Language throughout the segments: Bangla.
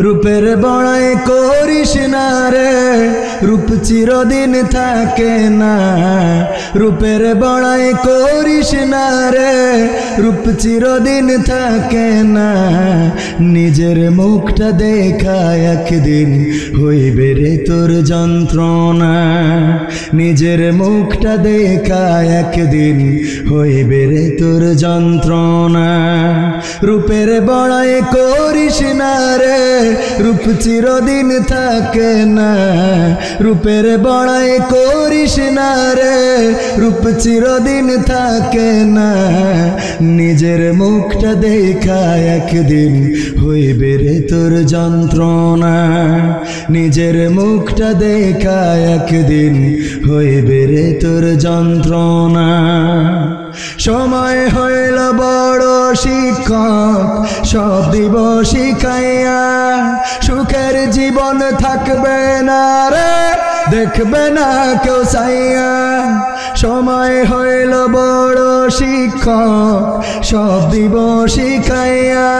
রূপের বড়াই করিস না রে, রূপ চিরদিন থাকে না। রূপের বড়াই করিস না রে, রূপ চিরদিন থাকে না। নিজের মুখটা দেখা একদিন হইবে রে তোর যন্ত্রণা। নিজের মুখটা দেখা একদিন হইবে রে তোর যন্ত্রণা। রূপের বড়াই করিস না রে, রূপ চিরদিন থাকে না। রূপের বড়াই করিস না রে, রূপ চিরদিন থাকে না। নিজের মুখটা দেখা একদিন হইবে রে তোর যন্ত্রণা। নিজের মুখটা দেখা একদিন হইবে রে তোর যন্ত্রণা। সময় হইল বড় শিক্ষক, সব দিব শিখাইয়া। সুখের জীবন থাকবে না রে, দেখবে না কেউ চাইয়া। সময় হইল বড় শিক্ষক, সব দিব শিখাইয়া।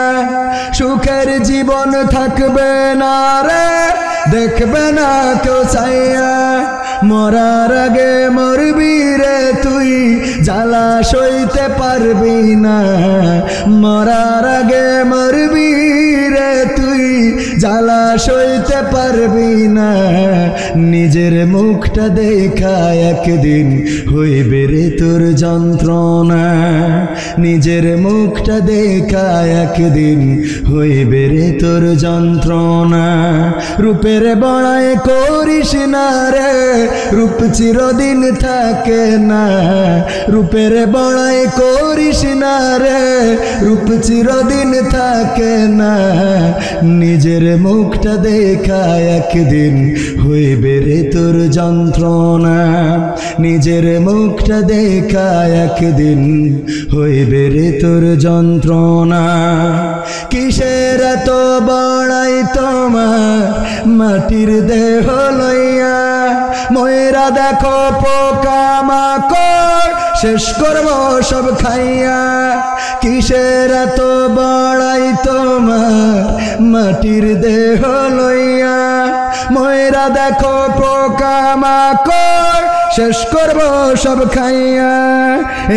সুখের জীবন থাকবে না রে, দেখবে না কেউ চাইয়া। মরার আগে মরবি রে তুই, জ্বালা সইতে পারবি না। মরার আগে মরবি রে তুই, জ্বালা সইতে পারবি না। নিজের মুখটা দেখা একদিন হইবে রে তোর যন্ত্রণা। নিজের মুখটা দেখা একদিন হইবে রে তোর যন্ত্রণা। রূপের বড়াই করিস না রে, রূপ চিরদিন থাকে না। রূপের বড়াই করিস না রে, রূপ চিরদিন থাকে না। নিজের মুখটা দেখা একদিন হইবে রে তোর যন্ত্রণা। নিজের মুখটা দেখা একদিন হইবে রে তোর যন্ত্রণা। কিসের এত বড়াই তোমার মাটির দেহ লইয়া? ময়রা দেখো পোকামাকড়, শেষ করবো সব খাইয়া। কিসের এত বড়াই তোমার মাটির দেহ লইয়া? ময়রা দেখো পোকামাকড়, শেষ করবো সব খাইয়া।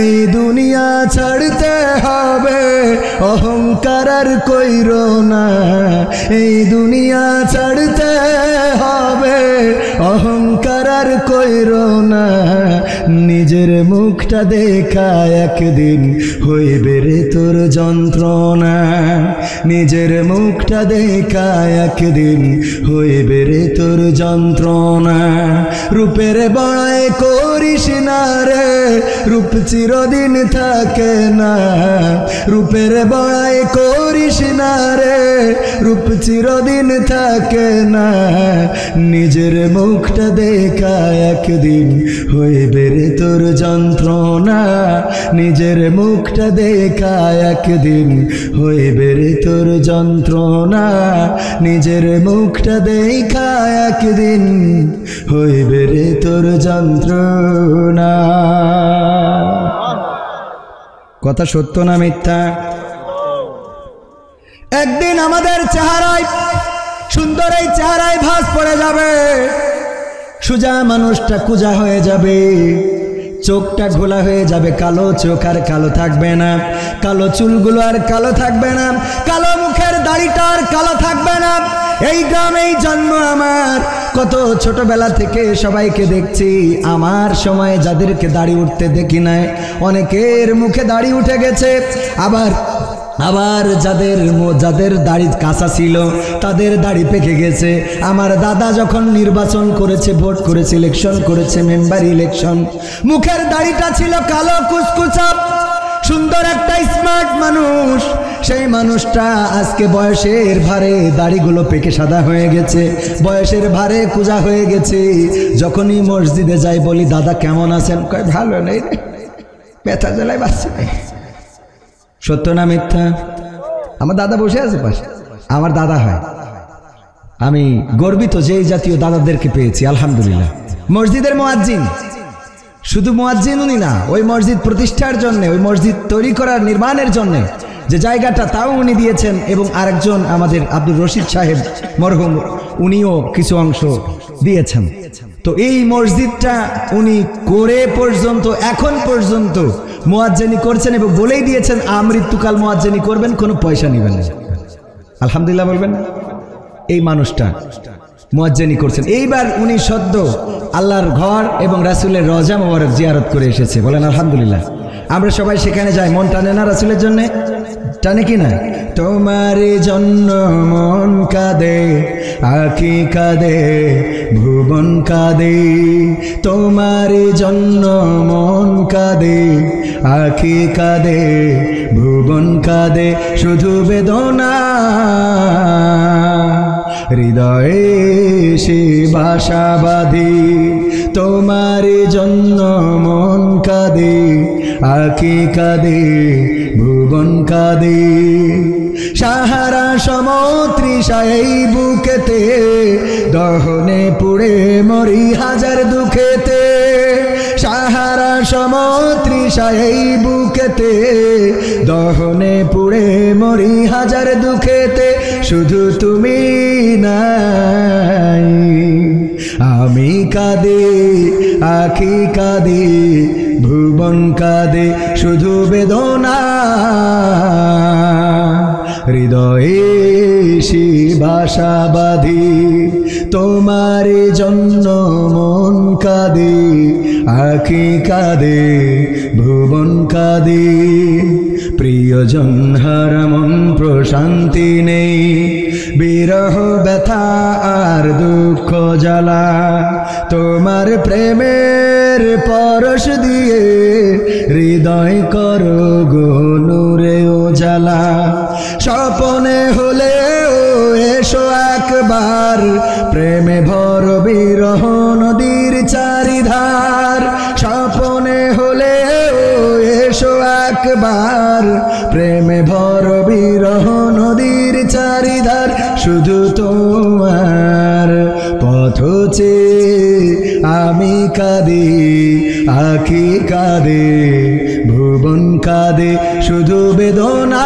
এই দুনিয়া ছাড়তে হবে, অহংকার আর কইরো না। এই দুনিয়া ছাড়তে হবে, অহংকার আর কইরো না। নিজের মুখটা দেখা একদিন হইবে রে তোর যন্ত্রণা। নিজের মুখটা দেখা একদিন হইবে রে তোর যন্ত্রণা। রূপের বড়াই করিস না রে, রূপ চিরদিন থাকে না। রূপের বড়াই করিস না রে, রূপ চিরদিন থাকে না। নিজের মুখটা দেখা একদিন হইবে রে তোর যন্ত্রণা। নিজের মুখটা দেখা একদিন হইবে রে তোর যন্ত্রণা। নিজের মুখটা দেখা একদিন হইবে রে তোর যন্ত্রণা। কথা সত্য না মিথ্যা? একদিন আমাদের চেহারায়, সুন্দর এই চেহারায় ভাঁজ পড়ে যাবে। সোজা মানুষটা কুজা হয়ে যাবে, চোখটা ঘোলা হয়ে যাবে, কালো চোখ আর কালো থাকবে না, কালো চুলগুলো আর কালো থাকবে না, কালো মুখের দাড়িটা আর কালো থাকবে না। এই গ্রামেই জন্ম আমার, কত ছোটবেলা থেকে সবাইকে দেখছি। আমার সময় যাদেরকে দাড়ি উঠতে দেখি নাই, অনেকের মুখে দাড়ি উঠে গেছে। আবার যাদের দাড়ি কাঁচা ছিল তাদের দাড়ি পেকে গেছে। আমার দাদা যখন নির্বাচন করেছে, ভোট করেছে, ইলেকশন করেছে, মেম্বার ইলেকশন, মুখের দাড়িটা ছিল কালো কুচকুচা, সুন্দর একটা স্মার্ট মানুষ। সেই মানুষটা আজকে বয়সের ভারে দাড়িগুলো পেকে সাদা হয়ে গেছে, বয়সের ভারে কুজা হয়ে গেছে। যখনই মসজিদে যাই বলি, দাদা কেমন আছেন? কয় ভালো নেই রে, ব্যথা জ্বালায় বাঁচছে। সত্য না মিথ্যা? আমার দাদা বসে আছে পাশে, আমার দাদা হয়। আমি গর্বিত যে এই জাতীয় দাদাদেরকে পেয়েছি, আলহামদুলিল্লাহ। মসজিদের মুয়াজ্জিন, শুধু মুয়াজ্জিন উনি না, ওই মসজিদ প্রতিষ্ঠার জন্য, ওই মসজিদ তৈরি করার নির্মাণের জন্য যে জায়গাটা তাও উনি দিয়েছেন, এবং আরেকজন আমাদের আব্দুর রশিদ সাহেব মরহুম, উনিও কিছু অংশ দিয়েছেন। তো এই মসজিদটা উনি করে পর্যন্ত এখন পর্যন্ত মুয়াজ্জিনি করছেন এবং বলেই দিয়েছেন আমৃত্যুকাল মুয়াজ্জিনি করবেন, কোনো পয়সা নেবেন না। আলহামদুলিল্লাহ বলবেন। এই মানুষটা মুয়াজ্জিনি করছেন। এইবার উনি সদ্য আল্লাহর ঘর এবং রাসূলের রওজা মোবারক জিয়ারত করে এসেছে, বলেন আলহামদুলিল্লাহ। আমরা সবাই সেখানে যাই, মন টানে না রাসূলের জন্য? টানে কি না? তোমার জন্য মন কাঁদে, আঁখি কাঁদে, ভুবন কাঁদে। তোমার জন্য মন কাঁদে, আঁখি কাঁদে, ভুবন কাঁদে, শুধু বেদনা হৃদয়ে সে বাসা বাঁধে। তোমার জন্য মন কাঁদে, আঁখি কাঁদে, ভুবন কাঁদে। সাহারা সমতৃষায় বুকেতে, দহনে পুড়ে মরি হাজার দুঃখেতে। সাহারা সমতৃষায় বুকেতে, দহনে পুড়ে মরি হাজার দুঃখেতে। শুধু তুমি নাই, আমি কাঁদে, আঁখি কাঁদে, ভুবন কাঁদে, শুধু বেদনা হৃদয়ে সে বাসা বাঁধে। তোমার জন্য মন কাঁদে, আঁখি কাঁদে, ভুবন কাঁদে। প্রিয়জন হারা মন প্রশান্তি নেই, বিরহ ব্যথা আর দুঃখ জ্বালা। তোমার প্রেমের পরশ দিয়ে হৃদয় করো গো নূরে উজালা। স্বপনে হলেও এসো একবার, প্রেমে ভর বিরহ নদীর চারিধার। স্বপনে হলেও এসো একবার, প্রেমে ভর বিরহ নদীর চারিধার। শুধু তোমার পথ চেয়ে আমি কাঁদি, আঁখি কাঁদে, ভুবন কাঁদে, শুধু বেদনা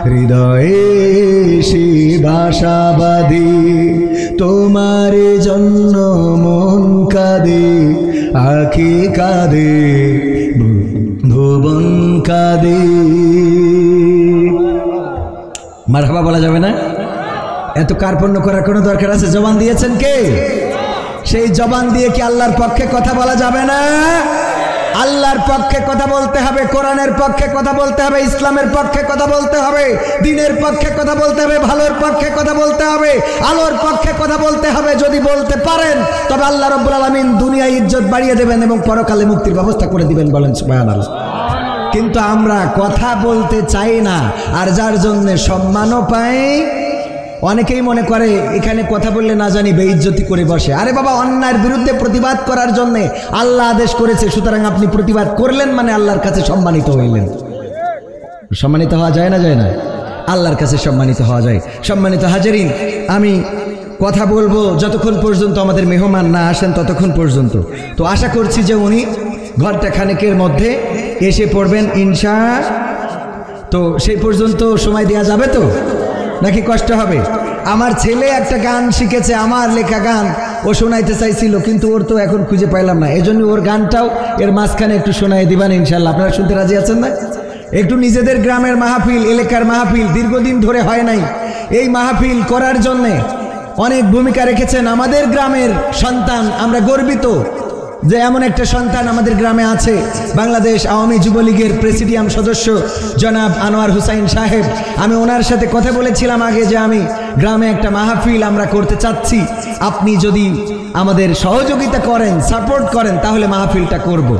হৃদয়ে সে বাসা বাঁধে। তোমার জন্য মন কাঁদে, আঁখি কাঁদে, ভুবন কাঁদে। মারহাবা বলা যাবে না? এত কার্পণ্য করার কোনো দরকার আছে? জবান দিয়েছেন কে? সেই জবান দিয়ে কি আল্লাহর পক্ষে কথা বলা যাবে না? আল্লাহর পক্ষে কথা বলতে হবে, কোরআনের পক্ষে কথা বলতে হবে, ইসলামের পক্ষে কথা বলতে হবে, দ্বীনের পক্ষে কথা বলতে হবে, ভালোর পক্ষে কথা বলতে হবে, আলোর পক্ষে কথা বলতে হবে। যদি বলতে পারেন তবে আল্লাহ রাব্বুল আলামিন দুনিয়ায় ইজ্জত বাড়িয়ে দেবেন এবং পরকালে মুক্তির ব্যবস্থা করে দিবেন, বলেন সুবহানাল্লাহ। কিন্তু আমরা কথা বলতে চাই না, আর যার জন্য সম্মানও পাই। অনেকেই মনে করে এখানে কথা বললে না জানি বেইজ্জতি করে বসে। আরে বাবা, অন্যায়ের বিরুদ্ধে প্রতিবাদ করার জন্য আল্লাহ আদেশ করেছে, সুতরাং আপনি প্রতিবাদ করলেন মানে আল্লাহর কাছে সম্মানিত হইলেন। সম্মানিত হওয়া যায় না? যায় না? আল্লাহর কাছে সম্মানিত হওয়া যায়। সম্মানিত হাজিরিন, আমি কথা বলবো যতক্ষণ পর্যন্ত আমাদের মেহমান না আসেন ততক্ষণ পর্যন্ত। তো আশা করছি যে উনি ঘন্টা খানেকের মধ্যে এসে পড়বেন ইনশাআল্লাহ। তো সেই পর্যন্ত সময় দেওয়া যাবে তো নাকি কষ্ট হবে? আমার ছেলে একটা গান শিখেছে, আমার লেখা গান, ও শোনাইতে চাইছিল, কিন্তু ওর তো এখন খুঁজে পাইলাম না। এই জন্য ওর গানটাও এর মাঝখানে একটু শোনাই দিবেন ইনশাল্লাহ। আপনারা শুনতে রাজি আছেন না? একটু নিজেদের গ্রামের মাহফিল, এলাকার মাহফিল দীর্ঘদিন ধরে হয় নাই, এই মাহফিল করার জন্যে অনেক ভূমিকা রেখেছেন আমাদের গ্রামের সন্তান। আমরা গর্বিত যে এমন একটা সন্তান আমাদের গ্রামে আছে। বাংলাদেশ আওয়ামী যুবলীগের প্রেসিডিয়াম সদস্য জনাব আনোয়ার হুসাইন সাহেব, আমি ওনার সাথে কথা বলেছিলাম আগে যে আমি গ্রামে একটা মাহফিল আমরা করতে চাচ্ছি, আপনি যদি আমাদের সহযোগিতা করেন, সাপোর্ট করেন, তাহলে মাহফিলটা করব।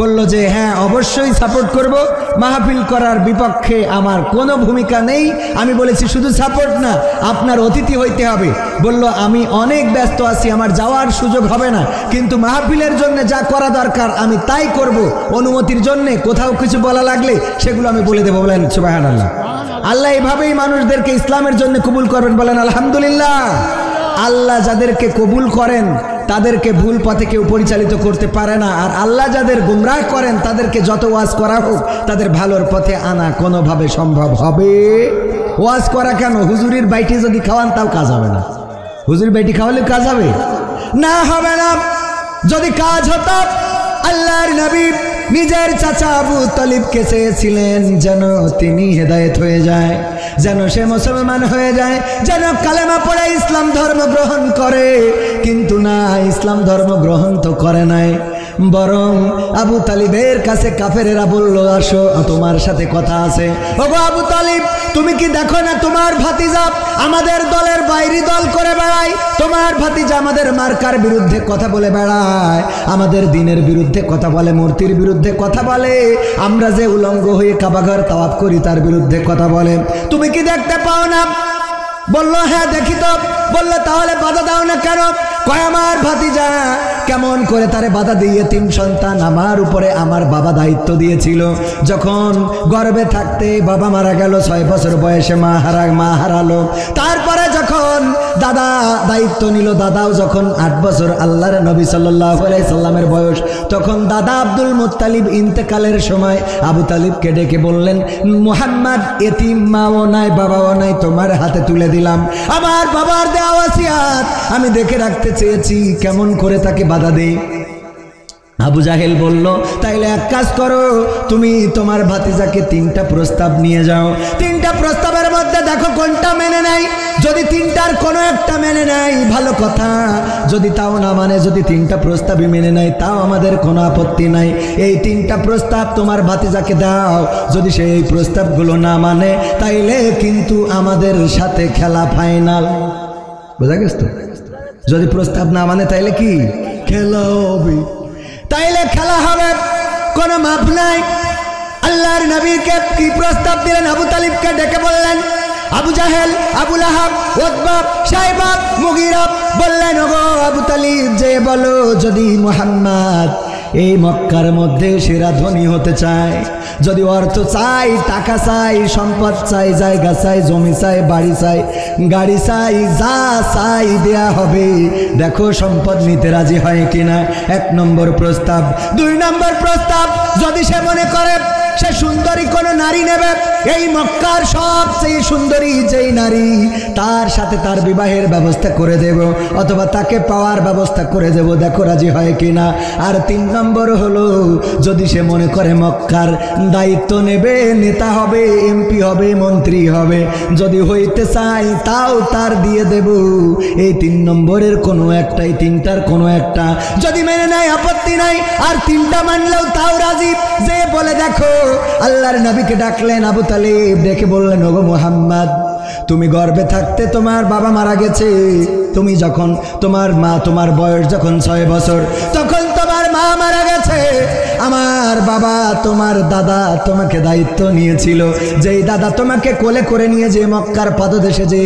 বলল যে হ্যাঁ অবশ্যই সাপোর্ট করব, মাহফিল করার বিপক্ষে আমার কোনো ভূমিকা নেই। আমি বলেছি শুধু সাপোর্ট না, আপনার অতিথি হইতে হবে। বলল আমি অনেক ব্যস্ত আছি, আমার যাওয়ার সুযোগ হবে না, কিন্তু মাহফিলের জন্য যা করা দরকার আমি তাই করব। অনুমতির জন্য কোথাও কিছু বলা লাগলে সেগুলো আমি বলে দেবো, বলেন সুবহানাল্লাহ। আল্লাহ এভাবেই মানুষদেরকে ইসলামের জন্য কবুল করবেন, বলেন আলহামদুলিল্লাহ। আল্লাহ যাদেরকে কবুল করেন তাদেরকে ভুল পথে কেউ পরিচালিত করতে পারে না। আর আল্লাহ যাদের গুমরাহ করেন তাদেরকে যত ওয়াজ করা হোক তাদের ভালোর পথে আনা কোনোভাবে সম্ভব হবে। ওয়াজ করা কেন, হুজুরির বাইটি যদি খাওয়ান তাও কাজ হবে না। হুজুর বাইটি খাওয়ালে কাজ হবে না, হবে না। যদি কাজ হতো আল্লাহর নবী নিজের চাচা আবু তালিবকে চেয়েছিলেন যেন তিনি হেদায়েত হয়ে যায়, যেন সে মুসলমান হয়ে যায়, যেন কালেমা পড়ে ইসলাম ধর্ম গ্রহণ করে। কিন্তু না, ইসলাম ধর্ম গ্রহণ তো করে নাই, বরং আবু তালিবের কাছে কাফেরেরা বলল, আসো তোমার সাথে কথা আছে। ওগো আবু তালিব, তুমি কি দেখো না তোমার ভাতিজা আমাদের দলের বাইরে দল করে বেড়ায়, তোমার ভাতিজা আমাদের মার্কার বিরুদ্ধে কথা বলে বেড়ায়, আমাদের দিনের বিরুদ্ধে কথা বলে, মূর্তির বিরুদ্ধে কথা বলে, আমরা যে উলঙ্গ হয়ে কাবাঘর তাওয়াফ করি তার বিরুদ্ধে কথা বলে, তুমি কি দেখতে পাও না? বলল হ্যাঁ দেখি তো। বলল তাহলে বাধা দাও না কেন? কয় আমার ভাতিজা কেমন করে তারে বাধা দিয়ে, তিন সন্তান আমার উপরে আমার বাবা দায়িত্ব দিয়েছিল, যখন গর্ভে থাকতে বাবা মারা গেল, 6 বছর বয়সে মা হারালো, তারপরে যখন দাদা দায়িত্ব নিল, দাদাও যখন 8 বছর আল্লাহর নবী সাল্লাল্লাহু আলাইহি সাল্লামের বয়স, তখন দাদা আব্দুল মুত্তালিব ইন্তেকালের সময় আবু তালিবকে ডেকে বললেন, মুহাম্মদ এতিম, মাও নাই বাবাও নাই, তোমার হাতে তুলে দিলাম, আমার বাবার দেওয়া ওয়াসিয়াত আমি দেখে রাখতে চেয়েছি, কেমন করে তাকে বাধা দেই? আবু জাহেল বলল, তাইলে এক কাজ করো, তুমি তোমার ভাতিজাকে 3টা প্রস্তাব নিয়ে যাও, 3টা প্রস্তাবের মধ্যে দেখো কোনটা মেনে নেয়, যদি 3টার কোনো একটা মেনে নেয় ভালো কথা, যদি তাও না মানে, যদি 3টা প্রস্তাবই মেনে নেয় তাও আমাদের কোনো আপত্তি নাই, এই 3টা প্রস্তাব তোমার ভাতিজাকে দাও, যদি সেই প্রস্তাবগুলো না মানে তাইলে কিন্তু আমাদের সাথে খেলা ফাইনাল। বোঝা গেছে তো? যদি প্রস্তাব না মানে তাইলে কি খেলা হবে, তাইলে খেলা হবে, কোনো মাপ নাই। আল্লাহর নবীকে কি প্রস্তাব দিলেন? আবু তালিবকে ডেকে বললেন, আবু জাহেল, আবু লাহাব, উতবা, শাইবা, মুগীরা বললেন, ওগো আবু তালিব, যে বলো যদি মুহাম্মদ এই মক্কার মধ্যে সেরা ধনী হতে চায়, যদি অর্থ চাই, টাকা চাই, সম্পদ চাই, জায়গা চাই, জমি চাই, বাড়ি চাই, গাড়ি চাই, যা চাই দেয়া হবে, দেখো সম্পদ নিতে রাজি হয় কিনা। 1 নম্বর প্রস্তাব। 2 নম্বর প্রস্তাব, যদি সে মনে করে সে সুন্দরী কোনো নারী নেবে, এই মক্কার সবচেয়ে সুন্দরী যেই নারী, তার সাথে তার বিবাহের ব্যবস্থা করে দেব, অথবা তাকে পাওয়ার ব্যবস্থা করে দেব, দেখো রাজি হয় কিনা। আর 3 নম্বর হলো, যদি সে মনে করে মক্কার দায়িত্ব নেবে, নেতা হবে, এমপি হবে, মন্ত্রী হবে, যদি হইতে চাই তাও তার দিয়ে দেব। এই 3 নম্বরের কোনো একটাই, 3টার কোনো একটা যদি মেনে নেয় আপত্তি নাই, আর 3টা মানলেও তাও রাজি। যে বলে দেখো, আল্লাহর নবীকে ডাকলেন আবু তালিব, ডেকে বললেন, ওগো মুহাম্মদ, তুমি গর্ভে থাকতে তোমার বাবা মারা গেছে, তুমি যখন তোমার বয়স যখন 6 বছর, তখন তোমার মা মারা গেছে, আমার বাবা তোমার দাদা তোমাকে দায়িত্ব নিয়েছিল, যেই দাদা তোমাকে কোলে করে নিয়ে যে মক্কার পাদদেশে যে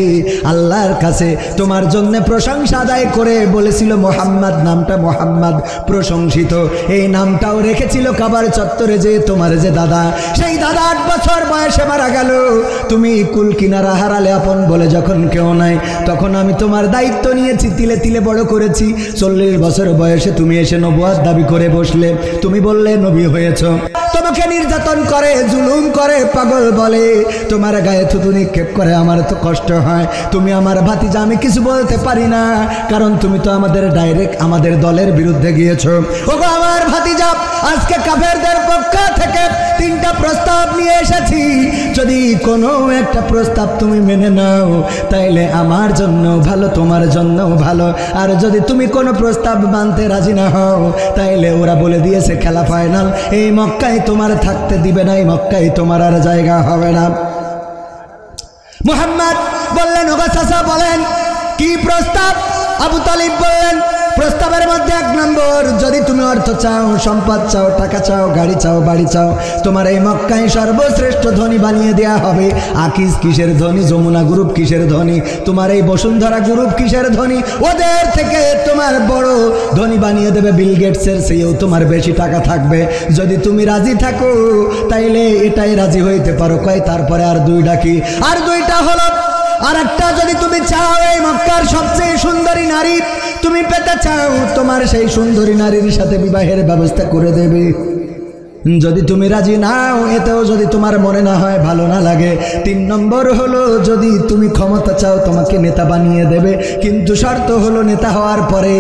আল্লাহর কাছে তোমার জন্য প্রশংসা আদায় করে বলেছিল মুহাম্মদ, নামটা মুহাম্মদ প্রশংসিত, এই নামটাও রেখেছিল কাবার চত্বরে যে তোমার যে দাদা, সেই দাদা 8 বছর বয়সে মারা গেল, তুমি কুল কিনারা হারালে, আপন বলে যখন কেউ নাই, তখন আমি তোমার দায়িত্ব নিয়েছি, তিলে তিলে বড় করেছি, 40 বছর বয়সে তুমি এসে নবুয়ত দাবি করে বসলে, তুমি বললে নবী হয়েছ, তোমাকে নির্যাতন করে, জুলুম করে, পাগল বলে, তোমার গায়ে থুতু নিক্ষেপ করে, আমার তো কষ্ট হয়, তুমি আমার ভাতিজা, আমি কিছু বলতে পারি না, কারণ তুমি তো আমাদের ডাইরেক্ট আমাদের দলের বিরুদ্ধে গিয়েছো। ওগো আমার ভাতিজা, আজকে কাফেরদের পক্ষ থেকে 3টা প্রস্তাব নিয়ে এসেছি, যদি কোনো একটা প্রস্তাব তুমি মেনে নাও তাইলে আমার জন্য ভালো, তোমার জন্য ভালো, আর যদি তুমি কোনো প্রস্তাব মানতে রাজি না হও তাইলে ওরা বলে দিয়েছে খেলা ফাইনাল, এই মক্কায় তোমার থাকতে দিবে না, এই মক্কায় তোমার আর জায়গা হবে না। মুহাম্মদ বললেন, ওগো চাচা বলেন কি প্রস্তাব? আবু তালিব বললেন, প্রস্তাবের মধ্যে 1 নম্বর, যদি তুমি অর্থ চাও, সম্পদ চাও, টাকা চাও, গাড়ি চাও, বাড়ি চাও, তোমার এই মক্কায় সর্বশ্রেষ্ঠ ধনী বানিয়ে দেয়া হবে। আকিজ কিসের ধনী, যমুনা গ্রুপ কিসের ধনী, তোমার এই বসুন্ধরা গ্রুপ কিসের ধনী, ওদের থেকে তোমার বড় ধনী বানিয়ে দেবে, বিল গেটসের চেয়েও তোমার বেশি টাকা থাকবে। যদি তুমি রাজি থাকো তাইলে এটাই রাজি হইতে পারো। কয় তারপরে আর 2 ডাকি, আর 2টা হলো, আর একটা যদি তুমি চাও এই মক্কার সবচেয়ে সুন্দরী নারী তুমি পেতে চাও তোমার সেই সুন্দরী নারীর সাথে বিবাহের ব্যবস্থা করে দেবে। যদি তুমি রাজি নাও, এতেও যদি তোমার মনে না হয়, ভালো না লাগে, 3 নম্বর হলো যদি তুমি ক্ষমতা চাও তোমাকে নেতা বানিয়ে দেবে, কিন্তু শর্ত হলো নেতা হওয়ার পরে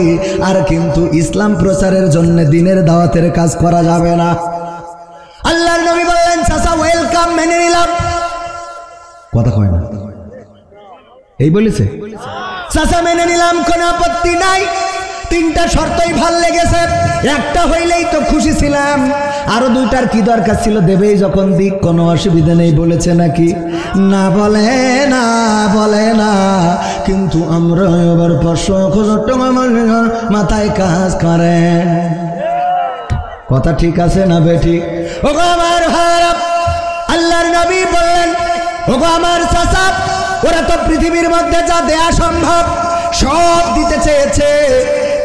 আর কিন্তু ইসলাম প্রচারের জন্য দিনের দাওয়াতের কাজ করা যাবে না। আল্লাহর নবী বললেন চাচা ওয়েলকাম, মেনে নিলাম। কথা কয় না, এই বলেছে চাচা মেনে নিলাম, কোনো আপত্তি নাই। 3টা শর্তই ভাল লেগেছে, একটা হইলেই তো খুশি ছিলাম, আরো 2টার কি দরকার ছিল, দেবেই যখন দিক, কোনো অসুবিধা নেই বলেছে নাকি? না বলে না, বলে না, কিন্তু আমরা এবার 500,000 টাকা মাথায় কাজ করে। কথা ঠিক আছে না বেঠিক? ওগো আমার ভাইরা, আল্লাহর নবী বললেন ওগো আমার চাচা, ওরা তো পৃথিবীর মধ্যে যা দেয়া সম্ভব সব দিতে চেয়েছে,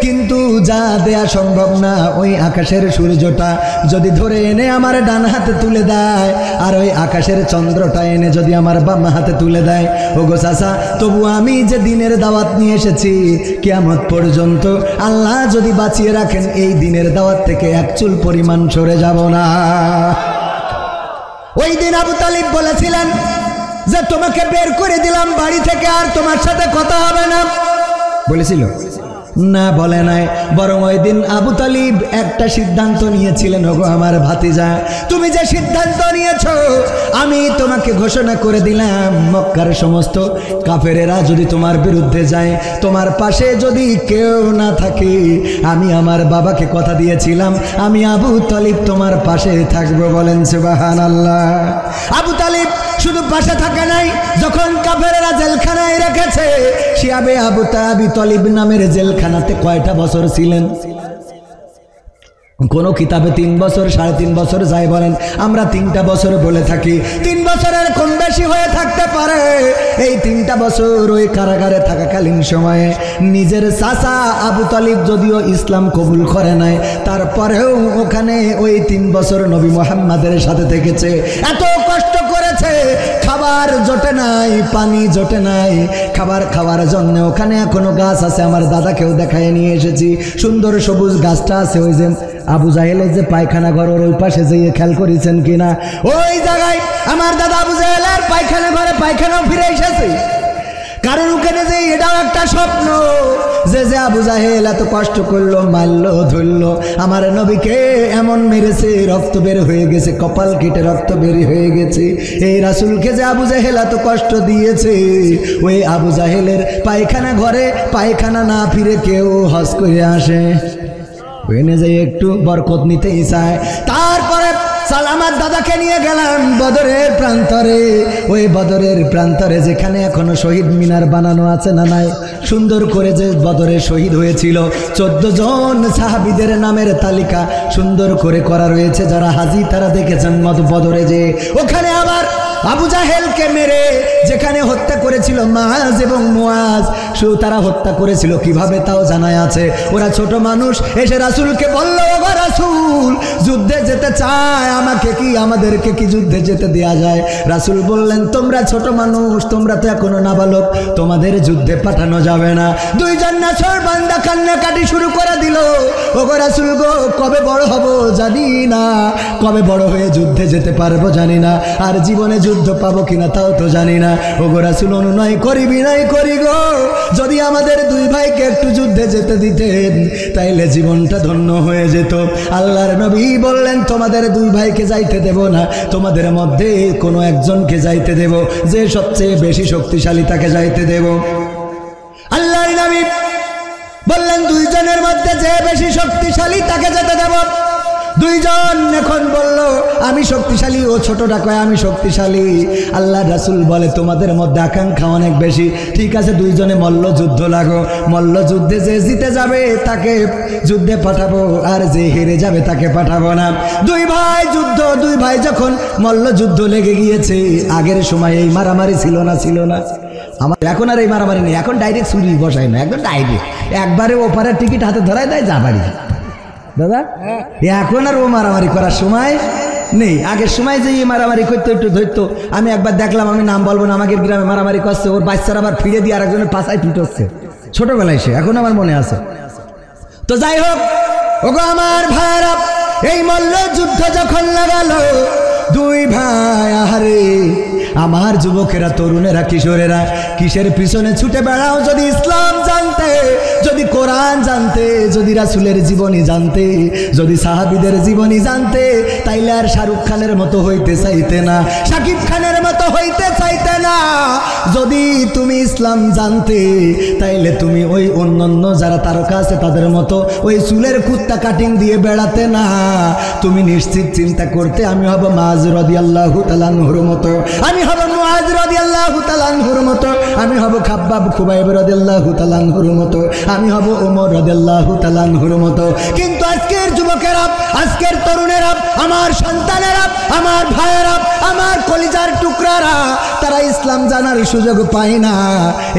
কিন্তু যা দেয়া সম্ভব না ওই আকাশের সূর্যটা যদি ধরে এনে আমার ডান হাতে তুলে দেয়, আর ওই আকাশের চন্দ্রটা এনে যদি আমার বাম হাতে তুলে দেয়, ওগো চাচা তবু আমি যে দিনের দাওয়াত নিয়ে এসেছি, কিয়ামত পর্যন্ত আল্লাহ যদি বাঁচিয়ে রাখেন এই দিনের দাওয়াত থেকে 1 চুল পরিমাণ সরে যাব না। ওই দিন আবু তালিব বলেছিলেন যে তোমাকে বের করে দিলাম বাড়ি থেকে, আর তোমার সাথে কথা হবে না, বলেছিল না? বলে নাই, বরং ওই দিন আবু তালিব একটা সিদ্ধান্ত নিয়েছিলেন, ওগো আমার ভাতিজা, তুমি যে সিদ্ধান্ত নিয়েছো আমি তোমাকে ঘোষণা করে দিলাম, মক্কার সমস্ত কাফেরেরা যদি তোমার বিরুদ্ধে যায়, তোমার পাশে যদি কেউ না থাকে, আমি আমার বাবাকে কথা দিয়েছিলাম আমি আবু তালিব তোমার পাশে থাকবো। বলেন সুবহানাল্লাহ। আবু তালিব শুধু পাশে থাকে নাই, যখন কাফেরেরা জেলখানায় রেখেছে, শিয়াবে আবু তালিব নামের জেলখানাতে কয়টা বছর ছিলেন? কোন কিতাবে 3 বছর, 3.5 বছর যাই বলেন, আমরা 3টা বছর বলে থাকি। 3 বছরের কম বেশি হয়ে থাকতে পারে। এই 3টা বছর ওই কারাগারে থাকাকালীন সময়ে নিজের চাচা আবু তালিব যদিও ইসলাম কবুল করে নাই, তারপরেও ওখানে ওই 3 বছর নবী মুহাম্মাদের সাথে থেকেছে, এত কষ্ট করেছে, খাবার জোটে নাই, পানি জোটে নাই, খাবার খাওয়ার জন্য ওখানে এখনো গাছ আছে, আমার দাদাকেও দেখায় নিয়ে এসেছি, সুন্দর সবুজ গাছটা আছে, ওই যে আবু জাহেলের যে পায়খানা ঘর ওই পাশে যেয়ে খেয়াল করেছেন কিনা, ওই জায়গায় আমার দাদা আবু জাহেলের পায়খানা ঘরে পায়খানাও ফিরে এসেছে। কারণ ওখানে যে এটাও একটা স্বপ্ন যে আবু জাহেল এত কষ্ট করলো, মারলো, ধরলো, আমার নবীকে এমন মেরেছে, রক্ত বের হয়ে গেছে, কপাল কেটে রক্ত বের হয়ে গেছে, এই রাসূলকে যে আবু জাহেল এত কষ্ট দিয়েছে, ওই আবু জাহেলের পায়খানা ঘরে পায়খানা না ফিরে কেউ হজ করে আসে, ওখানে যে একটু বরকত নিতেই চায়। তারপরে সালামার দাদাকে নিয়ে গেলাম বদরের প্রান্তরে, ওই বদরের প্রান্তরে যেখানে এখনো শহীদ মিনার বানানো আছে না নাই, সুন্দর করে যে বদরে শহীদ হয়েছিল 14 জন সাহাবীদের নামের তালিকা সুন্দর করে করা রয়েছে, যারা হাজি তারা দেখেছেন বদরে যে ওখানে আবার আবু জাহেলকে মেরে যেখানে হত্যা করেছিল মাআজ এবং মুআজ, তারা হত্যা করেছিল কিভাবে তাও জানা আছে। ওরা ছোট মানুষ এসে রাসূলকে বলল, ওগো রাসূল যুদ্ধে যেতে চায়, আমাকে কি আমাদেরকে কি যুদ্ধে যেতে দেয়া যায়? রাসূল বললেন, তোমরা ছোট মানুষ, তোমরা তো এখনো নাবালক, তোমাদের যুদ্ধে পাঠানো যাবে না। 2 জন নাছোড় বান্দা কান্নাকাটি শুরু করে দিল, ওগো রাসূল গো কবে বড় হব জানি না, কবে বড় হয়ে যুদ্ধে যেতে পারবো জানি না, আর জীবনে যুদ্ধ পাবো কিনা তাও তো জানি না। ওগো রাসূল অনুনয় করি বিনয় করি গো, যদি আমাদের 2 ভাইকে একটু যুদ্ধে যেতে দিতেন তাইলে জীবনটা ধন্য হয়ে যেত। আল্লাহর নবী বললেন, তোমাদের 2 ভাইকে যাইতে দেব না, তোমাদের মধ্যে কোনো একজনকে যাইতে দেব, যে সবচেয়ে বেশি শক্তিশালী তাকে যাইতে দেব। আল্লাহর নবী বললেন, 2 জনের মধ্যে যে বেশি শক্তিশালী তাকে যেতে দেব। 2 জন এখন বলল আমি শক্তিশালী, ও ছোটটা কয় আমি শক্তিশালী। আল্লাহ রাসূল বলে, তোমাদের মধ্যে আকাঙ্ক্ষা অনেক বেশি, ঠিক আছে 2 জনে মল্লযুদ্ধ লাগো, মল্লযুদ্ধে যে জিতে যাবে তাকে যুদ্ধে পাঠাবো, আর যে হেরে যাবে তাকে পাঠাবো না। 2 ভাই যুদ্ধ, 2 ভাই যখন মল্লযুদ্ধ লেগে গিয়েছে, আগের সময় এই মারামারি ছিল না আমার, এখন আর এই মারামারি নেই, এখন ডাইরেক্ট ছুরি বসায় না, একদম ডাইরেক্ট একবারে ওপারের টিকিট হাতে ধরায় দেয়, যা বাড়ি দাদা। এখন আর ও মারামারি করার সময় নেই, আগের সময় যে মারামারি করতো একটু ধরতো। আমি একবার দেখলাম, আমি নাম বলবো না, আমাদের গ্রামে মারামারি করছে, ওর বাচ্চারা আবার ফিরে দিয়ে আরেকজনের পাশায় পিটোচ্ছে, ছোটবেলায় সে, এখন আমার মনে আছে। তো যাই হোক, ওগো আমার ভাইরা, এই মল্ল যুদ্ধ যখন লাগালো, দুই ভাই, আহারে আমার যুবকেরা, তরুণেরা, কিশোরেরা কিসের পিছনে ছুটে বেড়াও? যদি ইসলাম জানতে, যদি কোরআন জানতে, যদি রাসূলের জীবনী জানতে, যদি সাহাবীদের জীবনী জানতে, তাইলে আর শাহরুখ খানের মতো হইতে চাইতে না, শাকিব খানের মতো হইতে চাইতে না। যদি তুমি ইসলাম জানতে, তাইলে তুমি ওই অন্যান্য যারা তারকা আছে তাদের মতো ওই চুলের কুত্তা কাটিং দিয়ে বেড়াতে না। তুমি নিশ্চিত চিন্তা করতে, আমি হব মাআজ রাদিয়াল্লাহু তাআলা আনহুর মতো, আমি হব মুআজ রাদিয়াল্লাহু তাআলা আনহুর মতো, আমি হব খাব্বাব খুবাইব রাদিয়াল্লাহু তাআলা আনহুর মতো, আমি হব ওমর রাদিয়াল্লাহু তাআলা আনহুর মতো। কিন্তু আজকের যুবকেরা, আজকের তরুণেরা, আমার সন্তানেরা, আমার ভাইয়েরা, আমার কলিজার টুকরারা, তারা ইসলাম জানার সুযোগ পায় না,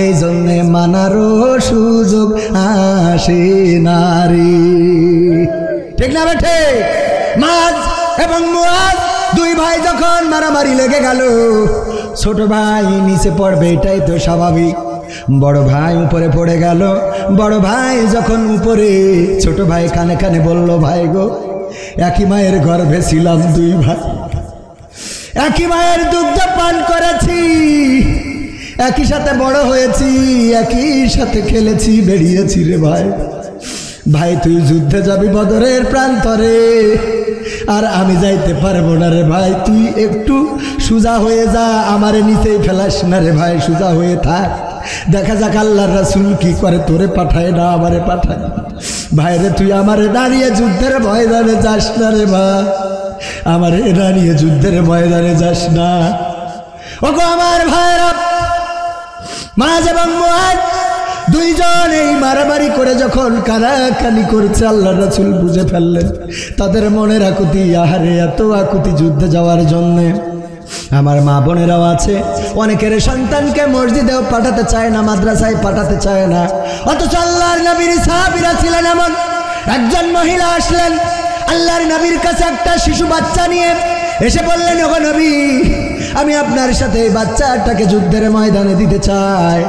এই জন্যে মানারও সুযোগ আসে না রে। ঠিক না বেঠে? মাআজ এবং মুআজ দুই ভাই যখন মারামারি লেগে গেল, ছোট ভাই নিচে পড়বে এটাই তো স্বাভাবিক, বড় ভাই উপরে পড়ে গেল। বড় ভাই যখন উপরে, ছোট ভাই কানে কানে বলল, ভাই গো, একই মায়ের গর্ভে ছিলাম দুই ভাই, একই মায়ের দুগ্ধ পান করেছি, একই সাথে বড় হয়েছি, একই সাথে খেলেছি, বেরিয়েছি রে ভাই। ভাই তুই যুদ্ধে যাবি বদরের প্রান্তরে, আর আমি যাইতে পারবো না রে ভাই, তুই একটু সোজা হয়ে যা, আমারে নিচেই ফেলাস না রে ভাই, সোজা হয়ে থাক, দেখা যাক আল্লাহর রাসূল কি করে, তোরে পাঠায় না আমারে পাঠায়। ভাইরে তুই আমারে দাঁড়িয়ে যুদ্ধের ময়দানে যাস না রে ভাই, আমারে দাঁড়িয়ে যুদ্ধের ময়দানে যাস না। ওগো আমার ভাইরা, মাআজ এবং মুআজ দুইজন এই মারামারি করে যখন কানাকানি করছে, আল্লাহর রাসূল বুঝে ফেললেন তাদের মনের আকুতি, আহারে এত আকুতি যুদ্ধে যাওয়ার জন্যে। আমার মা বোনেরাও আছে, অনেকের সন্তানকে মসজিদেও পাঠাতে চায় না, মাদ্রাসায় পাঠাতে চায় না, অথচ আল্লাহর নবীর সাহাবীরা ছিলেন এমন। একজন মহিলা আসলেন আল্লাহর নবীর কাছে একটা শিশু বাচ্চা নিয়ে, এসে বললেন, ওগো নবী, আমি আপনার সাথে এই বাচ্চাটাকে যুদ্ধের ময়দানে দিতে চাই,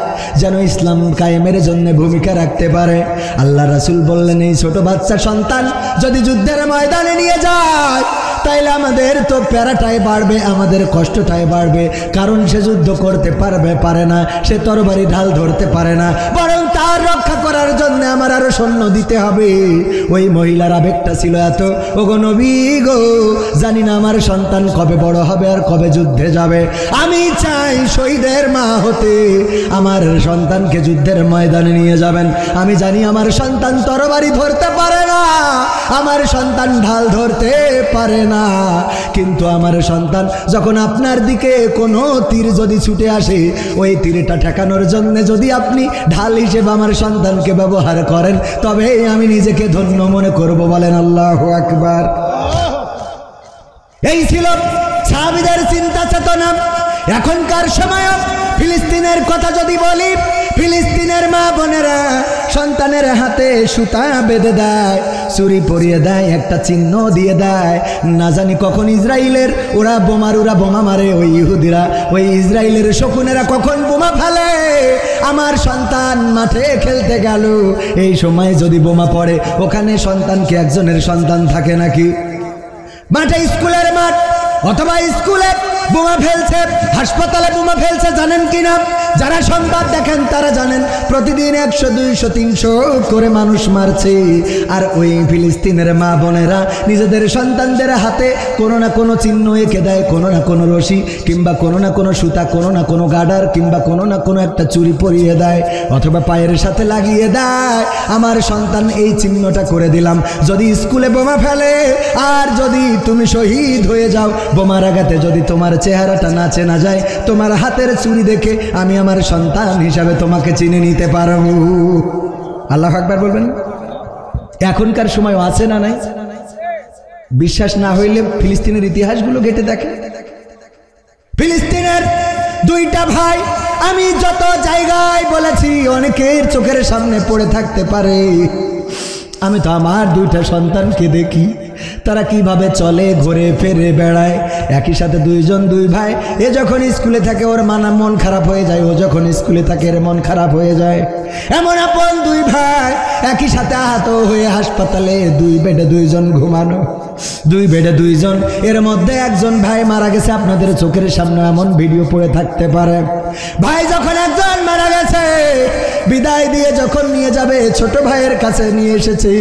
যেন ইসলাম কায়েমের জন্য ভূমিকা রাখতে পারে। আল্লাহ রাসূল বললেন, এই ছোট বাচ্চা সন্তান যদি যুদ্ধের ময়দানে নিয়ে যায়, তাইলে আমাদের তো প্যারাটাই বাড়বে, আমাদের কষ্টটাই বাড়বে, কারণ সে যুদ্ধ করতে পারে না, সে তরবারি ঢাল ধরতে পারে না, বরং তার রক্ষা করার জন্য আমার আরো সৈন্য দিতে হবে। ওই মহিলার আবেগটা ছিল এত, ওগো নবী গো, জানি না আমার সন্তান কবে বড় হবে আর কবে যুদ্ধে যাবে, আমি চাই শহীদের মা হতে, আমার সন্তানকে যুদ্ধের ময়দানে নিয়ে যাবেন। আমি জানি আমার সন্তান তরবারি ধরতে পারে না, আমার সন্তান ঢাল ধরতে পারে না, কিন্তু আমার সন্তান যখন আপনার দিকে কোনো তীর যদি ছুটে আসে, ওই তীরটা ঠেকানোর জন্য যদি আপনি ঢাল হিসেবে আমার সন্তানকে ব্যবহার করেন, তবে আমি নিজেকে ধন্য মনে করব। বলেন আল্লাহু আকবার। এই ছিল সাহাবীদের চিন্তা চেতনা। এখনকার সময় ফিলিস্তিনের কথা যদি বলি, ফিলিস্তিনের মা বোনেরা সন্তানের হাতে সুতা বেঁধে দেয়, চুরি পরিয়ে দেয়, একটা চিহ্ন দিয়ে দেয়, না জানি কখন ইসরায়েলের ওরা বোমা মারে, ওই ইহুদিরা, ওই ইসরায়েলের শকুনেরা কখন বোমা ফেলে। আমার সন্তান মাঠে খেলতে গেল, এই সময় যদি বোমা পড়ে, ওখানে সন্তানকে একজনের সন্তান থাকে নাকি? মাঠে, স্কুলের মাঠ অথবা স্কুলে বোমা ফেলছে, হাসপাতালে বোমা ফেলছে, জানেন কিনা? যারা সংবাদ দেখেন তারা জানেন, প্রতিদিন 100, 200, 300 করে মানুষ মারছে। আর ওই ফিলিস্তিনের মা বোনেরা নিজেদের সন্তানদের হাতে কোনো না কোনো চিহ্ন এঁকে দেয়, কোনো না কোনো রশি কিংবা কোনো না কোনো সুতা, কোনো না কোনো গার্ডার কিংবা কোনো না কোনো একটা চুরি পরিয়ে দেয়, অথবা পায়ের সাথে লাগিয়ে দেয়, আমার সন্তান এই চিহ্নটা করে দিলাম, যদি স্কুলে বোমা ফেলে আর যদি তুমি শহীদ হয়ে যাও, বোমার আঘাতে যদি তোমার চেহারাটা না চেনা যায়, তোমার হাতের চুরি দেখে আমি আমার সন্তান হিসাবে তোমাকে চিনে নিতে পারবো। আল্লাহু আকবার বলবেন। এখনকার সময় আছে না নাই? বিশ্বাস না হইলে ফিলিস্তিনের ইতিহাসগুলো ঘেটে দেখে। ফিলিস্তিনের দুইটা ভাই, আমি যত জায়গায় বলেছি, অনেকের চোখের সামনে পড়ে থাকতে পারে, আমি তো আমার দুইটা সন্তানকে দেখি, তারা কিভাবে চলে, ঘুরে ফিরে বেড়ায়, একই সাথে দুইজন দুই ভাই। এ যখন স্কুলে থাকে ওর মন খারাপ হয়ে যায়, ও যখন স্কুলে থাকে এর মন খারাপ হয়ে যায়। এমন আপন দুই ভাই একই সাথে আহত হয়ে হাসপাতালে, দুই বেডে দুইজন ঘুমানো, দুই বেডে দুইজন। এর মধ্যে একজন ভাই মারা গেছে, আপনাদের চোখের সামনে এমন ভিডিও পড়ে থাকতে পারে। ভাই যখন একজন মারা গেছে, বিদায় দিয়ে যখন নিয়ে যাবে, ছোট ভাইয়ের কাছে নিয়ে এসেছে,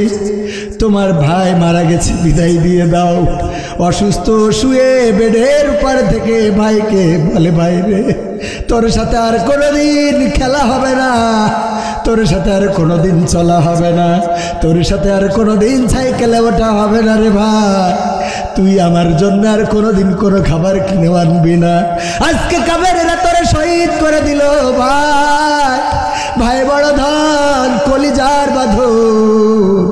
তোমার ভাই মারা গেছে, বিদায় দিয়ে দাও। অসুস্থ শুয়ে বেডের উপর থেকে ভাইকে বলে, ভাই রে, তোর সাথে আর কোনোদিন খেলা হবে না, তোর সাথে আর কোনোদিন চলা হবে না, তোর সাথে আর কোনোদিন সাইকেলে ওঠা হবে না রে ভাই, তুই আমার জন্য আর কোনোদিন কোনো খাবার কিনে আনবি না। আজকে কাবেরেরা তোরে শহীদ করে দিল ভাই, ভাই বড় ধন, কলিজার বাঁধন,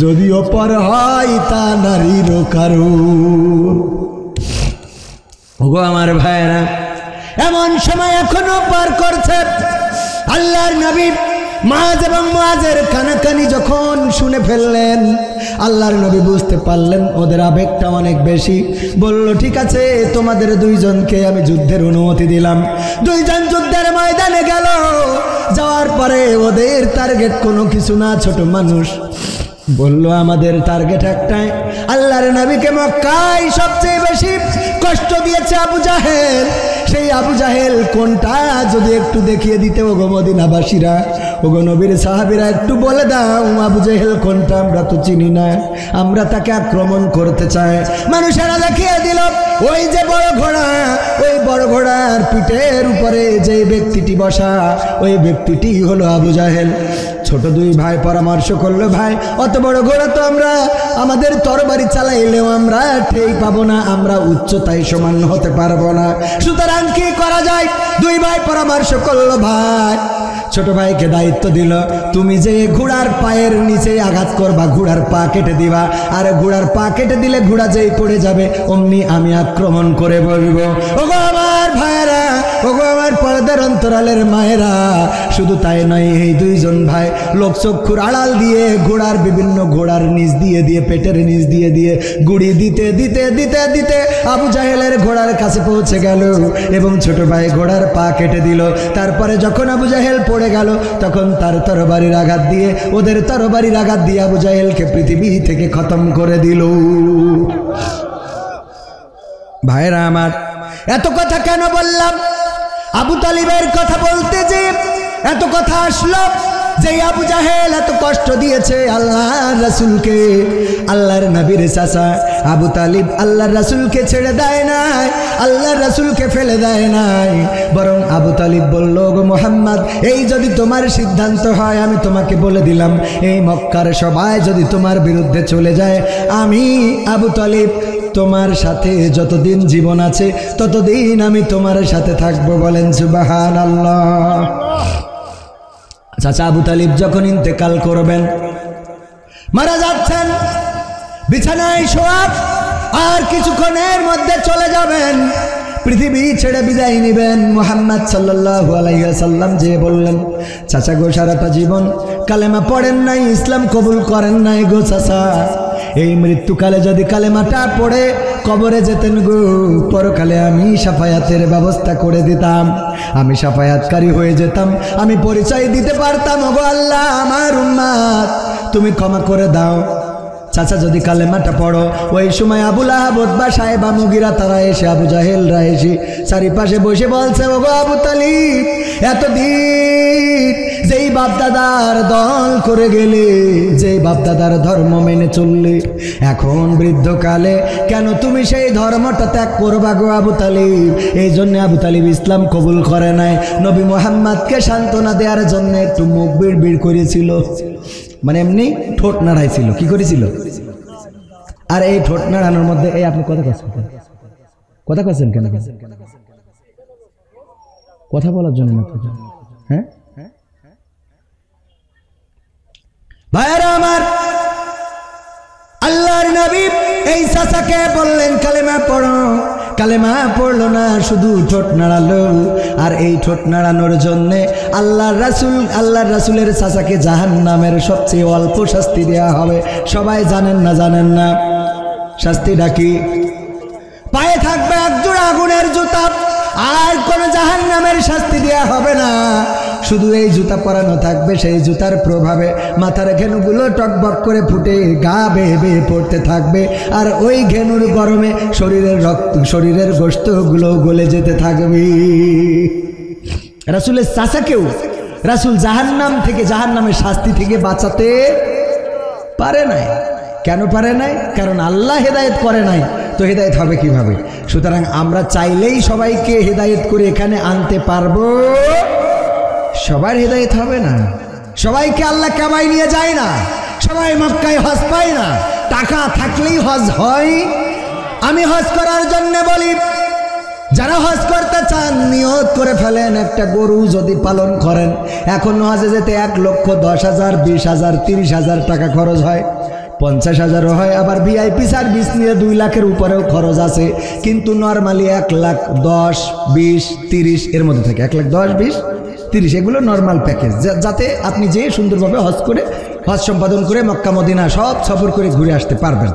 যদিও পর হয় তা নারীর কারো। ওগো আমার ভাইরা, এমন সময় এখনো পার করছে। আল্লাহর নবী মুআজ এবং মুআজের কানাকানি যখন শুনে ফেললেন, আল্লাহর নবী বুঝতে পারলেন ওদের আবেগটা অনেক বেশি। বলল, ঠিক আছে, তোমাদের দুইজনকে আমি যুদ্ধের অনুমতি দিলাম। দুইজন যুদ্ধের ময়দানে গেল। যাওয়ার পরে ওদের টার্গেট কোনো কিছু না, ছোট মানুষ। বলল, আমাদের টার্গেট একটাই, আল্লাহর নবীকে মক্কায় সবচেয়ে বেশি কষ্ট দিয়েছে আবু জাহেল। সেই আবু জাহেল কোনটা যদি একটু দেখিয়ে দিতে ওগো মদিনাবাসীরা, ওগো নবীর সাহাবীরা, একটু বলে দাও আবু জাহেল কোনটা, আমরা তো চিনি না, আমরা তাকে আক্রমণ করতে চাই। মানুষেরা দেখিয়ে দিল, ওই যে বড় ঘোড়া, ওই বড় ঘোড়ার পিঠের উপরে যে ব্যক্তিটি বসা, ওই ব্যক্তিটি হলো আবু জাহেল। ছোট দুই ভাই পরামর্শ করলো, ভাই অত বড় ঘোড়া তো আমরা আমাদের তরবারি চালাইলেও আমরা ঠেই পাবো না, আমরা উচ্চতায় সমান হতে পারবো না, সুতরাং কি করা যায়? দুই ভাই পরামর্শ করলো। ভাই ছোট ভাইকে দায়িত্ব দিল, তুমি যে ঘোড়ার পায়ের নিচে আঘাত করবা, ঘোড়ার পা কেটে দিবা, আর ঘোড়ার পা কেটে দিলে ঘোড়া যেই পড়ে যাবে অমনি আমি আক্রমণ করে বলবো। ওগো আমার ভাইরা, ওগো আমার পর্দার অন্তরালের মায়েরা, শুধু তাই নয়, এই দুইজন ভাই লোকচক্ষুর আড়াল দিয়ে ঘোড়ার বিভিন্ন ঘোড়ার নিচ দিয়ে দিয়ে পেটের নিচ দিয়ে দিয়ে গুড়ি দিতে দিতে দিতে দিতে আবু জাহেলের ঘোড়ার কাছে পৌঁছে গেল এবং ছোট ভাই ঘোড়ার পা কেটে দিল। তারপরে যখন আবু জাহেল পড়ে গেল, তখন তার তরবারির আঘাত দিয়ে, ওদের তরবারির আঘাত দিয়ে আবু জাহেলকে পৃথিবী থেকে খতম করে দিল। ভাইরা আমার, এত কথা কেন বললাম? আবু তালিবের কথা বলতে যে এত কথা আসলো, যে আবু জাহেল এত কষ্ট দিয়েছে আল্লাহর রাসূলকে, আল্লাহর নবীর চাচা আবু তালিব আল্লাহর রাসূলকে ছেড়ে দেয় নাই, আল্লাহর রাসূলকে ফেলে দেয় নাই, বরং আবু তালিব বলল, গো মুহাম্মদ, এই যদি তোমার সিদ্ধান্ত হয়, আমি তোমাকে বলে দিলাম, এই মক্কার সবাই যদি তোমার বিরুদ্ধে চলে যায়, আমি আবু তালিব তোমার সাথে যতদিন জীবন আছে ততদিন আমি তোমার সাথে থাকবো। বলেন সুবহানাল্লাহ। চাচা আবু তালিব যখন ইন্তেকাল করবেন, মারা যাচ্ছেন, বিছানায় শোয়া, আর কিছুক্ষণের মধ্যে চলে যাবেন, পৃথিবী ছেড়ে বিদায় নেবেন। মুহাম্মদ সাল্লাল্লাহু আলাইহি ওয়াসাল্লাম যে বললেন, চাচা গো, সারাটা জীবন কালেমা পড়েন নাই, ইসলাম কবুল করেন নাই গো চাচা, এই মৃত্যুকালে যদি কালেমাটা পড়ে কবরে যেতেন গো, পরকালে আমি শাফায়াতের ব্যবস্থা করে দিতাম, আমি শাফায়াতকারী হয়ে যেতাম, আমি পরিচয় দিতে পারতাম, ওগো আল্লাহ, আমার উম্মত তুমি ক্ষমা করে দাও। চাচা যদি কালেমাটা পড়ো, ওই সময় আবু লাহাব, উতবা, সাহেবা, মুগিরা তারা এসে, আবু জাহেলরা এসে চারিপাশে বসে বলছে, ওগো আবু তালিব, এতদিন যেই বাপদাদার দল করে গেলে, যেই বাপদাদার ধর্ম মেনে চললে, এখন বৃদ্ধকালে কেন তুমি সেই ধর্মটা ত্যাগ করবা গো আবু তালিব? এই জন্য আবু তালিব ইসলাম কবুল করে নাই। নবী মুহাম্মদকে সান্ত্বনা দেওয়ার জন্য একটু মুখ বিড় করেছিল, মানে এমনি ঠোঁট নাড়াইছিল। কি করেছিল? আর এই ঠোঁট নাড়ানোর মধ্যে, এই আপনি কথা করছেন, কথা করছেন কেন? কথা বলার জন্য না? হ্যাঁ ভাইরা আমার, আল্লাহর নবী এই চাচাকে বললেন কালেমা পড়ো, কালেমা পড়লো না, শুধু ঠোঁট নাড়ালো। আর এই ঠোঁট নাড়ানোর জন্যে আল্লাহর রাসূলের চাচাকে জাহান্নামের সবচেয়ে অল্প শাস্তি দেওয়া হবে। সবাই জানেন না? জানেন না? শাস্তিটা কি? পায়ে থাকবে একজোড়া আগুনের জুতা, আর কোন জাহান্নামের শাস্তি দেওয়া হবে না। শুধু এই জুতা পরানো থাকবে, সেই জুতার প্রভাবে মাথার ঘেনুগুলো টকবক করে ফুটে গা বেয়ে বেয়ে পড়তে থাকবে। আর ওই ঘেনুর গরমে শরীরের গোশতগুলো গলে যেতে থাকবে। রাসূলের চাচাকেও রাসূল জাহান্নামের শাস্তি থেকে বাঁচাতে পারে নাই। কেন পারে নাই? কারণ আল্লাহ হেদায়েত করে নাই, তো হেদায়েত হবে কিভাবে? সুতরাং আমরা চাইলেই সবাইকে হেদায়েত করে এখানে আনতে পারবো? সবার হেদায়েত হবে না। সবাইকে আল্লাহ কামাই নিয়ে যায় না, সবাই মক্কায় হজ পায় না। টাকা থাকলেই হজ হয়? আমি হজ করার জন্য বলি, যারা হজ করতে চান নিয়ত করে ফেলেন, একটা গরু যদি পালন করেন, এখন হজে যেতে 1,10,000, 20,000, 30,000 টাকা খরচ হয়, 50,000ও হয়। আবার ভিআইপি সার্ভিস নিয়ে 2 লাখের উপরেও খরচ আছে। কিন্তু নর্মালি 1,10,000, 20, 30 এর মধ্যে থাকে। 1,10,000, 20, 30 এগুলো নর্মাল প্যাকেজ, যাতে আপনি যে সুন্দরভাবে হজ সম্পাদন করে মক্কা মদিনা সব সফর করে ঘুরে আসতে পারবেন।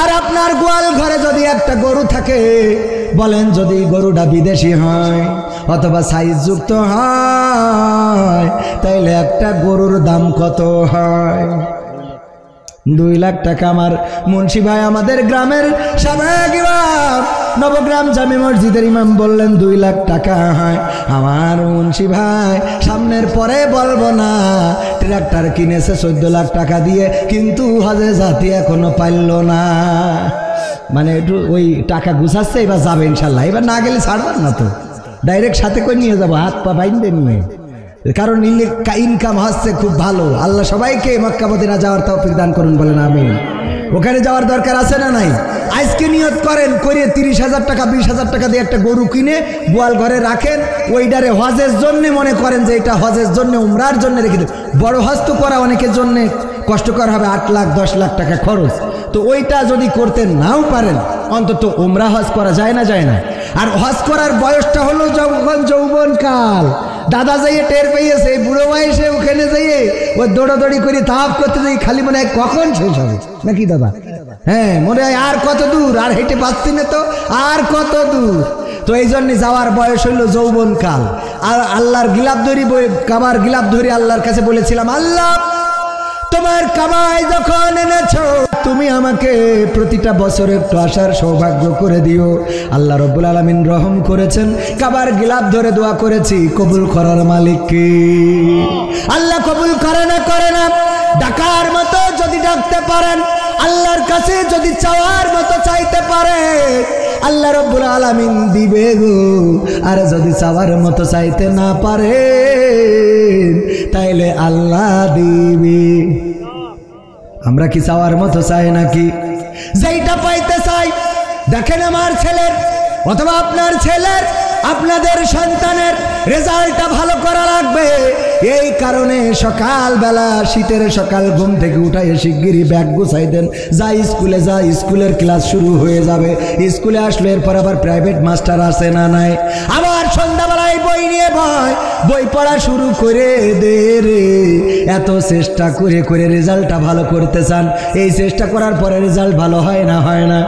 আর আপনার গোয়াল ঘরে যদি একটা গরু থাকে, বলেন যদি গরুটা বিদেশি হয় অথবা সাইজ যুক্ত হয়, তাইলে একটা গরুর দাম কত হয়? 2 লাখ টাকা। আমার মুন্সি ভাই, আমাদের গ্রামের সাবেক ইমাম, নবগ্রাম জামে মসজিদের ইমাম বললেন 2 লাখ টাকা হয়। আমার মুন্সি ভাই সামনের পরে বলবো না, ট্রাক্টর কিনেছে 14 লাখ টাকা দিয়ে, কিন্তু হজে জাতি এখনো পাইল না। মানে একটু ওই টাকা গুছাচ্ছে, এবার যাবে ইনশাল্লাহ। এবার না গেলে ছাড়বেন না তো, ডাইরেক্ট সাথে করে নিয়ে যাবো, হাত পা বাইন্দে নিয়ে। কারণ ইনকাম হচ্ছে খুব ভালো। আল্লাহ সবাইকে মক্কা মদিনা যাওয়ার তৌফিক দান করুন, বলেন আমিন। ওখানে যাওয়ার দরকার আছে না নাই? আজকে নিয়ত করেন, করে 30,000 টাকা 20,000 টাকা দিয়ে একটা গরু কিনে গোয়াল ঘরে রাখেন, ওইটারে হজের জন্য মনে করেন যে এটা হজের জন্য, উমরার জন্য রেখে দেন। বড় হজ তো করা অনেকের জন্য কষ্টকর হবে, 8 লাখ 10 লাখ টাকা খরচ। তো ওইটা যদি করতে নাও পারেন, অন্তত উমরা হজ করা যায় না? যায় না? আর হজ করার বয়সটা হলো যখন যৌবনকাল। দাদা যাইয়ে টের পেয়েছে, বুড়ো বয়সে ওখানে যাইয়ে ওই দৌড়াদৌড়ি করে তাপ করতে যাই, খালি মনে হয় কখন শেষ হবে, নাকি দাদা? হ্যাঁ, মনে হয় আর কত দূর, আর হেঁটে পাচ্ছি না তো, আর কত দূর। তো এই জন্য যাওয়ার বয়স হইল যৌবনকাল। আর আল্লাহর গিলাপ ধরি, কাবার গিলাপ ধরি আল্লাহর কাছে বলেছিলাম, আল্লাহ তোমার কামাই যখন এনেছো, তুমি আমাকে প্রতিটা বছর একটু আসার সৌভাগ্য করে দিও। আল্লাহ রব্বুল আলামিন রহম করেছেন, কাবার গিলাপ ধরে দোয়া করেছি, কবুল করার মালিক কে? আল্লাহ কবুল করে না, ডাকার মতো যদি ডাকতে পারেন, আল্লাহর কাছে যদি চাওয়ার মতো চাইতে পারে, আল্লাহ রব্বুল আলামিন দিবে গো। আর যদি চাওয়ার মতো চাইতে না পারে, তাইলে আল্লাহ দিবে। আমরা কি চাওয়ার মতো চাই নাকি? যেইটা পাইতে চাই, দেখেন আমার ছেলের অথবা আপনার ছেলের, আপনাদের সন্তানের রেজাল্টটা ভালো করা লাগবে। এই কারণে সকালবেলা, শীতের সকাল ঘুম থেকে উঠাই শিগগিরই ব্যাগ গুছাই দেন, যা স্কুলে যা, স্কুলের ক্লাস শুরু হয়ে যাবে। স্কুলে আসলে এরপর আবার প্রাইভেট মাস্টার আছে না নাই? আবার সন্ধ্যাবেলায় বই নিয়ে বই পড়া শুরু করে দে রে। এত চেষ্টা করে করে রেজাল্টটা ভালো করতে চান, এই চেষ্টা করার পরে রেজাল্ট ভালো হয় না? হয় না?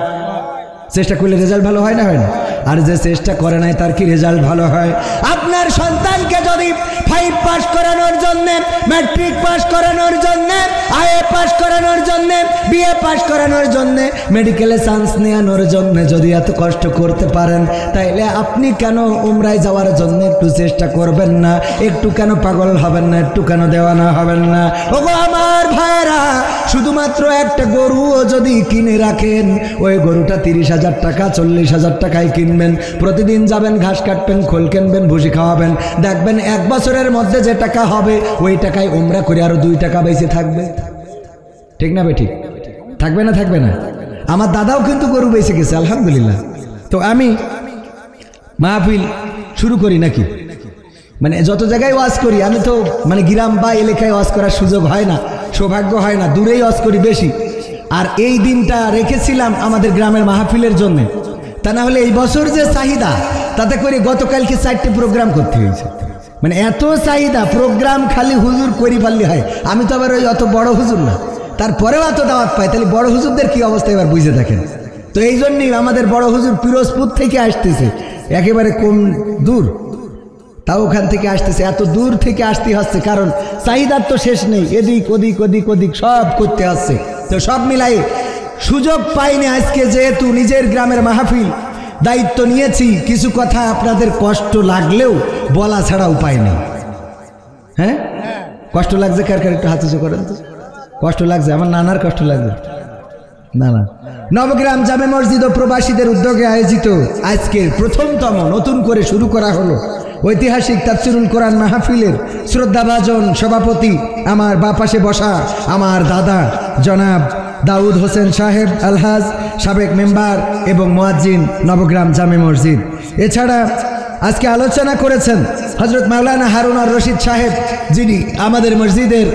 চেষ্টা করলে রেজাল্ট ভালো হয় না? হয় না? আর যে চেষ্টা করে নাই তার কি রেজাল্ট ভালো হয়? আপনার সন্তানকে যদি 5 পাস করানোর জন্য, ম্যাট্রিক পাস করানোর জন্য, আইএ পাস করানোর জন্য, বিএ পাস করানোর জন্য, মেডিকেলে চান্স নেওয়ানোর জন্য যদি এত কষ্ট করতে পারেন, তাইলে আপনি কেন উমরায় যাওয়ার জন্য একটু চেষ্টা করবেন না? একটু কেন পাগল হবেন না? একটু কেন দেওয়ানা হবেন না? ওগো আমার ভাইরা, শুধুমাত্র একটা গরুও যদি কিনে রাখেন, ওই গরুটা 30,000 টাকা 40,000 টাকায় কিনবেন, প্রতিদিন যাবেন, ঘাস কাটবেন, খোল কিনবেন, ভুসি খাওয়াবেন, দেখবেন 1 বছরের মধ্যে যে টাকা হবে, ওই টাকায় উমরা করে আরো 2 টাকা বেঁচে থাকবে। ঠিক না বেঠিক? থাকবে না? থাকবে না? আমার দাদাও কিন্তু গরু বেঁচে গেছে, আলহামদুলিল্লাহ। তো আমি মাহফিল শুরু করি নাকি, মানে যত জায়গায় ওয়াজ করি, আমি তো মানে গ্রাম বা এলাকায় ওয়াজ করার সুযোগ হয় না, সৌভাগ্য হয় না, দূরেই ওয়াজ করি বেশি। আর এই দিনটা রেখেছিলাম আমাদের গ্রামের মাহফিলের জন্য, তা না হলে এই বছর যে চাহিদা, তাতে করে গতকালকে 4টে প্রোগ্রাম করতে হয়েছে। মানে এত চাহিদা, প্রোগ্রাম খালি হুজুর করি পারলে হয়। আমি তো আবার ওই অত বড় হুজুর না, তারপরেও এত দাওয়াত পাই, তাহলে বড় হুজুরদের কি অবস্থা এবার বুঝে দেখেন। তো এই জন্যই আমাদের বড় হুজুর পিরোজপুর থেকে আসতেছে, একেবারে কম দূর, তাও ওখান থেকে আসতেছে, এত দূর থেকে আসতে হচ্ছে, কারণ চাহিদার তো শেষ নেই, এদিক ওদিক ওদিক ওদিক সব করতে হচ্ছে। তো সব মিলাই সুযোগ পাইনি আজকে, যেহেতু নিজের গ্রামের মাহফিল দায়িত্ব নিয়েছি, কিছু কথা আপনাদের কষ্ট লাগলেও বলা ছাড়া উপায় নেই। হ্যাঁ, কষ্ট লাগছে কার কার? একটু হাত উঁচু করেন তো। কষ্ট লাগছে? আমার নানার কষ্ট লাগছে। না না, নবগ্রাম জামে মসজিদ ও প্রবাসীদের উদ্যোগে আয়োজিত আজকের প্রথমতম নতুন করে শুরু করা হলো ঐতিহাসিক তাফসিরুল কোরআন মাহফিলের শ্রদ্ধাভাজন সভাপতি, আমার বাপাশে বসা আমার দাদা জনাব দাউদ হোসেন সাহেব আলহাজ, সাবেক মেম্বার এবং মুয়াজ্জিন নবগ্রাম জামে মসজিদ। এছাড়া আজকে আলোচনা করেছেন হজরত মাওলানা হারুন আর রশিদ সাহেব, যিনি আমাদের মসজিদের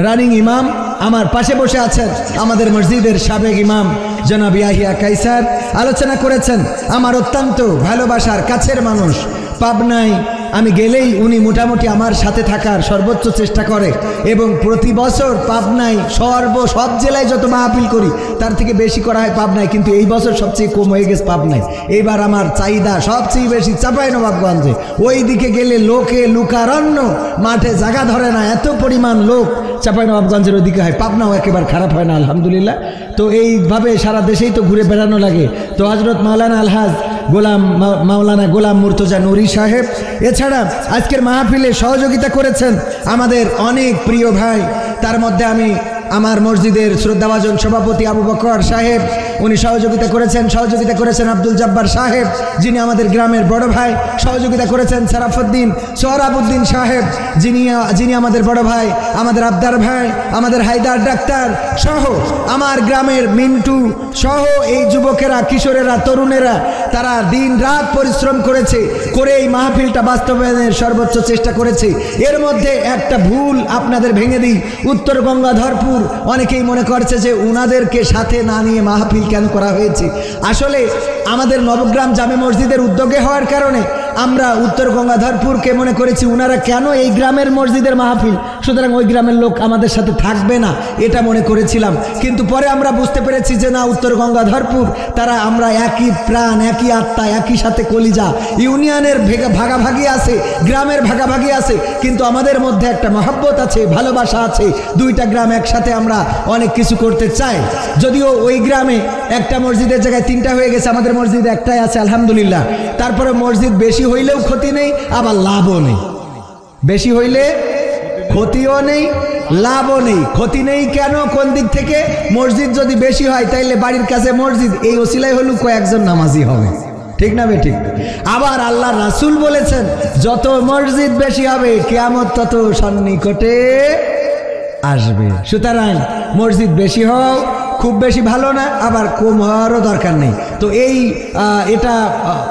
রানিং ইমাম। আমার পাশে বসে আছেন আমাদের মসজিদের সাবেক ইমাম জনাব ইয়াহিয়া কাইসার। আলোচনা করেছেন আমার অত্যন্ত ভালোবাসার কাছের মানুষ, পাবনায় আমি গেলেই উনি মোটামুটি আমার সাথে থাকার সর্বোচ্চ চেষ্টা করে, এবং প্রতি বছর পাবনায় সব জেলায় যত মাহফিল করি তার থেকে বেশি করা হয় পাবনায়, কিন্তু এই বছর সবচেয়ে কম হয়ে গেছে পাবনায়। এইবার আমার চাহিদা সবচেয়ে বেশি চাঁপাইনবাবগঞ্জে, ওই দিকে গেলে লোকে লুকারণ্য, মাঠে জায়গা ধরে না, এত পরিমাণ লোক চাঁপাইনবাবগঞ্জের ওইদিকে হয়। পাবনাও একেবারে খারাপ হয় না আলহামদুলিল্লাহ। তো এইভাবে সারা দেশেই তো ঘুরে বেড়ানো লাগে। তো হজরত মাওলানা আলহাজ মাওলানা গোলাম মুর্তজা নুরি সাহেব, এছাড়া আজকের মাহফিলে সহযোগিতা করেছেন আমাদের অনেক প্রিয় ভাই। তার মধ্যে আমি আমার মসজিদের শ্রদ্ধাভাজন সভাপতি আবু বকর সাহেব, উনি সহযোগিতা করেছেন আব্দুল জব্বার সাহেব, যিনি আমাদের গ্রামের বড় ভাই। সহযোগিতা করেছেন সারাফুদ্দিন সোহরাবুদ্দিন সাহেব, যিনি আমাদের বড় ভাই, আমাদের আবদার ভাই, আমাদের হায়দার ডাক্তার সহ আমার গ্রামের মিন্টু সহ এই যুবকেরা, কিশোরেরা, তরুণেরা, তারা দিন রাত পরিশ্রম করেছে, করে এই মাহফিলটা বাস্তবায়নের সর্বোচ্চ চেষ্টা করেছে। এর মধ্যে একটা ভুল আপনাদের ভেঙে দিই, উত্তর গঙ্গাধরপুর অনেকেই মনে করছে যে উনাদেরকে সাথে না নিয়ে মাহফিল কেন করা হয়েছে। আসলে আমাদের নবগ্রাম জামে মসজিদের উদ্যোগে হওয়ার কারণে আমরা উত্তর গঙ্গাধরপুরকে মনে করেছি উনারা কেন এই গ্রামের মসজিদের মাহফিল, সুতরাং ওই গ্রামের লোক আমাদের সাথে থাকবে না, এটা মনে করেছিলাম। কিন্তু পরে আমরা বুঝতে পেরেছি যে না, উত্তর গঙ্গাধরপুর তারা আমরা একই প্রাণ, একই আত্মা, একই সাথে কলিজা। ইউনিয়নের ভাগাভাগি আছে, গ্রামের ভাগাভাগি আছে, কিন্তু আমাদের মধ্যে একটা মহব্বত আছে, ভালোবাসা আছে। দুইটা গ্রাম একসাথে আমরা অনেক কিছু করতে চাই। যদিও ওই গ্রামে একটা মসজিদের জায়গায় 3টা হয়ে গেছে, আমাদের মসজিদ একটাই আছে আলহামদুলিল্লাহ। তারপরে মসজিদ বেশি হইলেও ক্ষতি নেই, আবার লাভও নেই। বেশি হইলে ক্ষতিও নেই, লাভও নেই। ক্ষতি নেই কেন, কোন দিক থেকে? মসজিদ যদি বেশি হয় তাইলে বাড়ির কাছে মসজিদ, এই ওসিলাই হলো কয়েকজন নামাজি হবে, ঠিক না বে ঠিক? আবার আল্লাহ রাসূল বলেছেন যত মসজিদ বেশি হবে কিয়ামত তত সন্নিকটে আসবে। সুতরাং মসজিদ বেশি হও, খুব বেশি ভালো না, আবার কম হওয়ারও দরকার নেই। তো এটা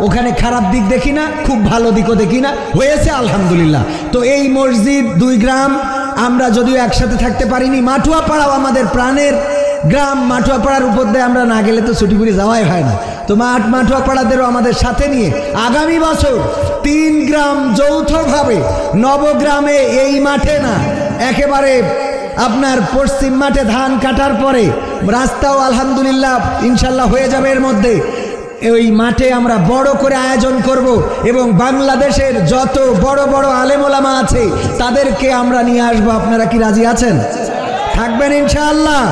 ওখানে খারাপ দিক দেখি না, খুব ভালো দিকও দেখি না, হয়েছে আলহামদুলিল্লাহ। তো এই মসজিদ 2 গ্রাম আমরা যদিও একসাথে থাকতে পারিনি, মাঠুয়াপাড়াও আমাদের প্রাণের গ্রাম। মাঠুয়াপাড়ার উপর দিয়ে আমরা না গেলে তো ছুটিপুরি যাওয়াই হয় না। তো মাঠুয়াপাড়াদেরও আমাদের সাথে নিয়ে আগামী বছর 3 গ্রাম যৌথভাবে নবগ্রামে, এই মাঠে না, একেবারে আপনার পশ্চিম মাঠে ধান কাটার পরে রাস্তাও আলহামদুলিল্লাহ ইনশাল্লাহ হয়ে যাবে, এর মধ্যে ওই মাঠে আমরা বড় করে আয়োজন করব, এবং বাংলাদেশের যত বড় বড় আলেম ওলামা আছে তাদেরকে আমরা নিয়ে আসবো। আপনারা কি রাজি আছেন? থাকবেন ইনশাআল্লাহ?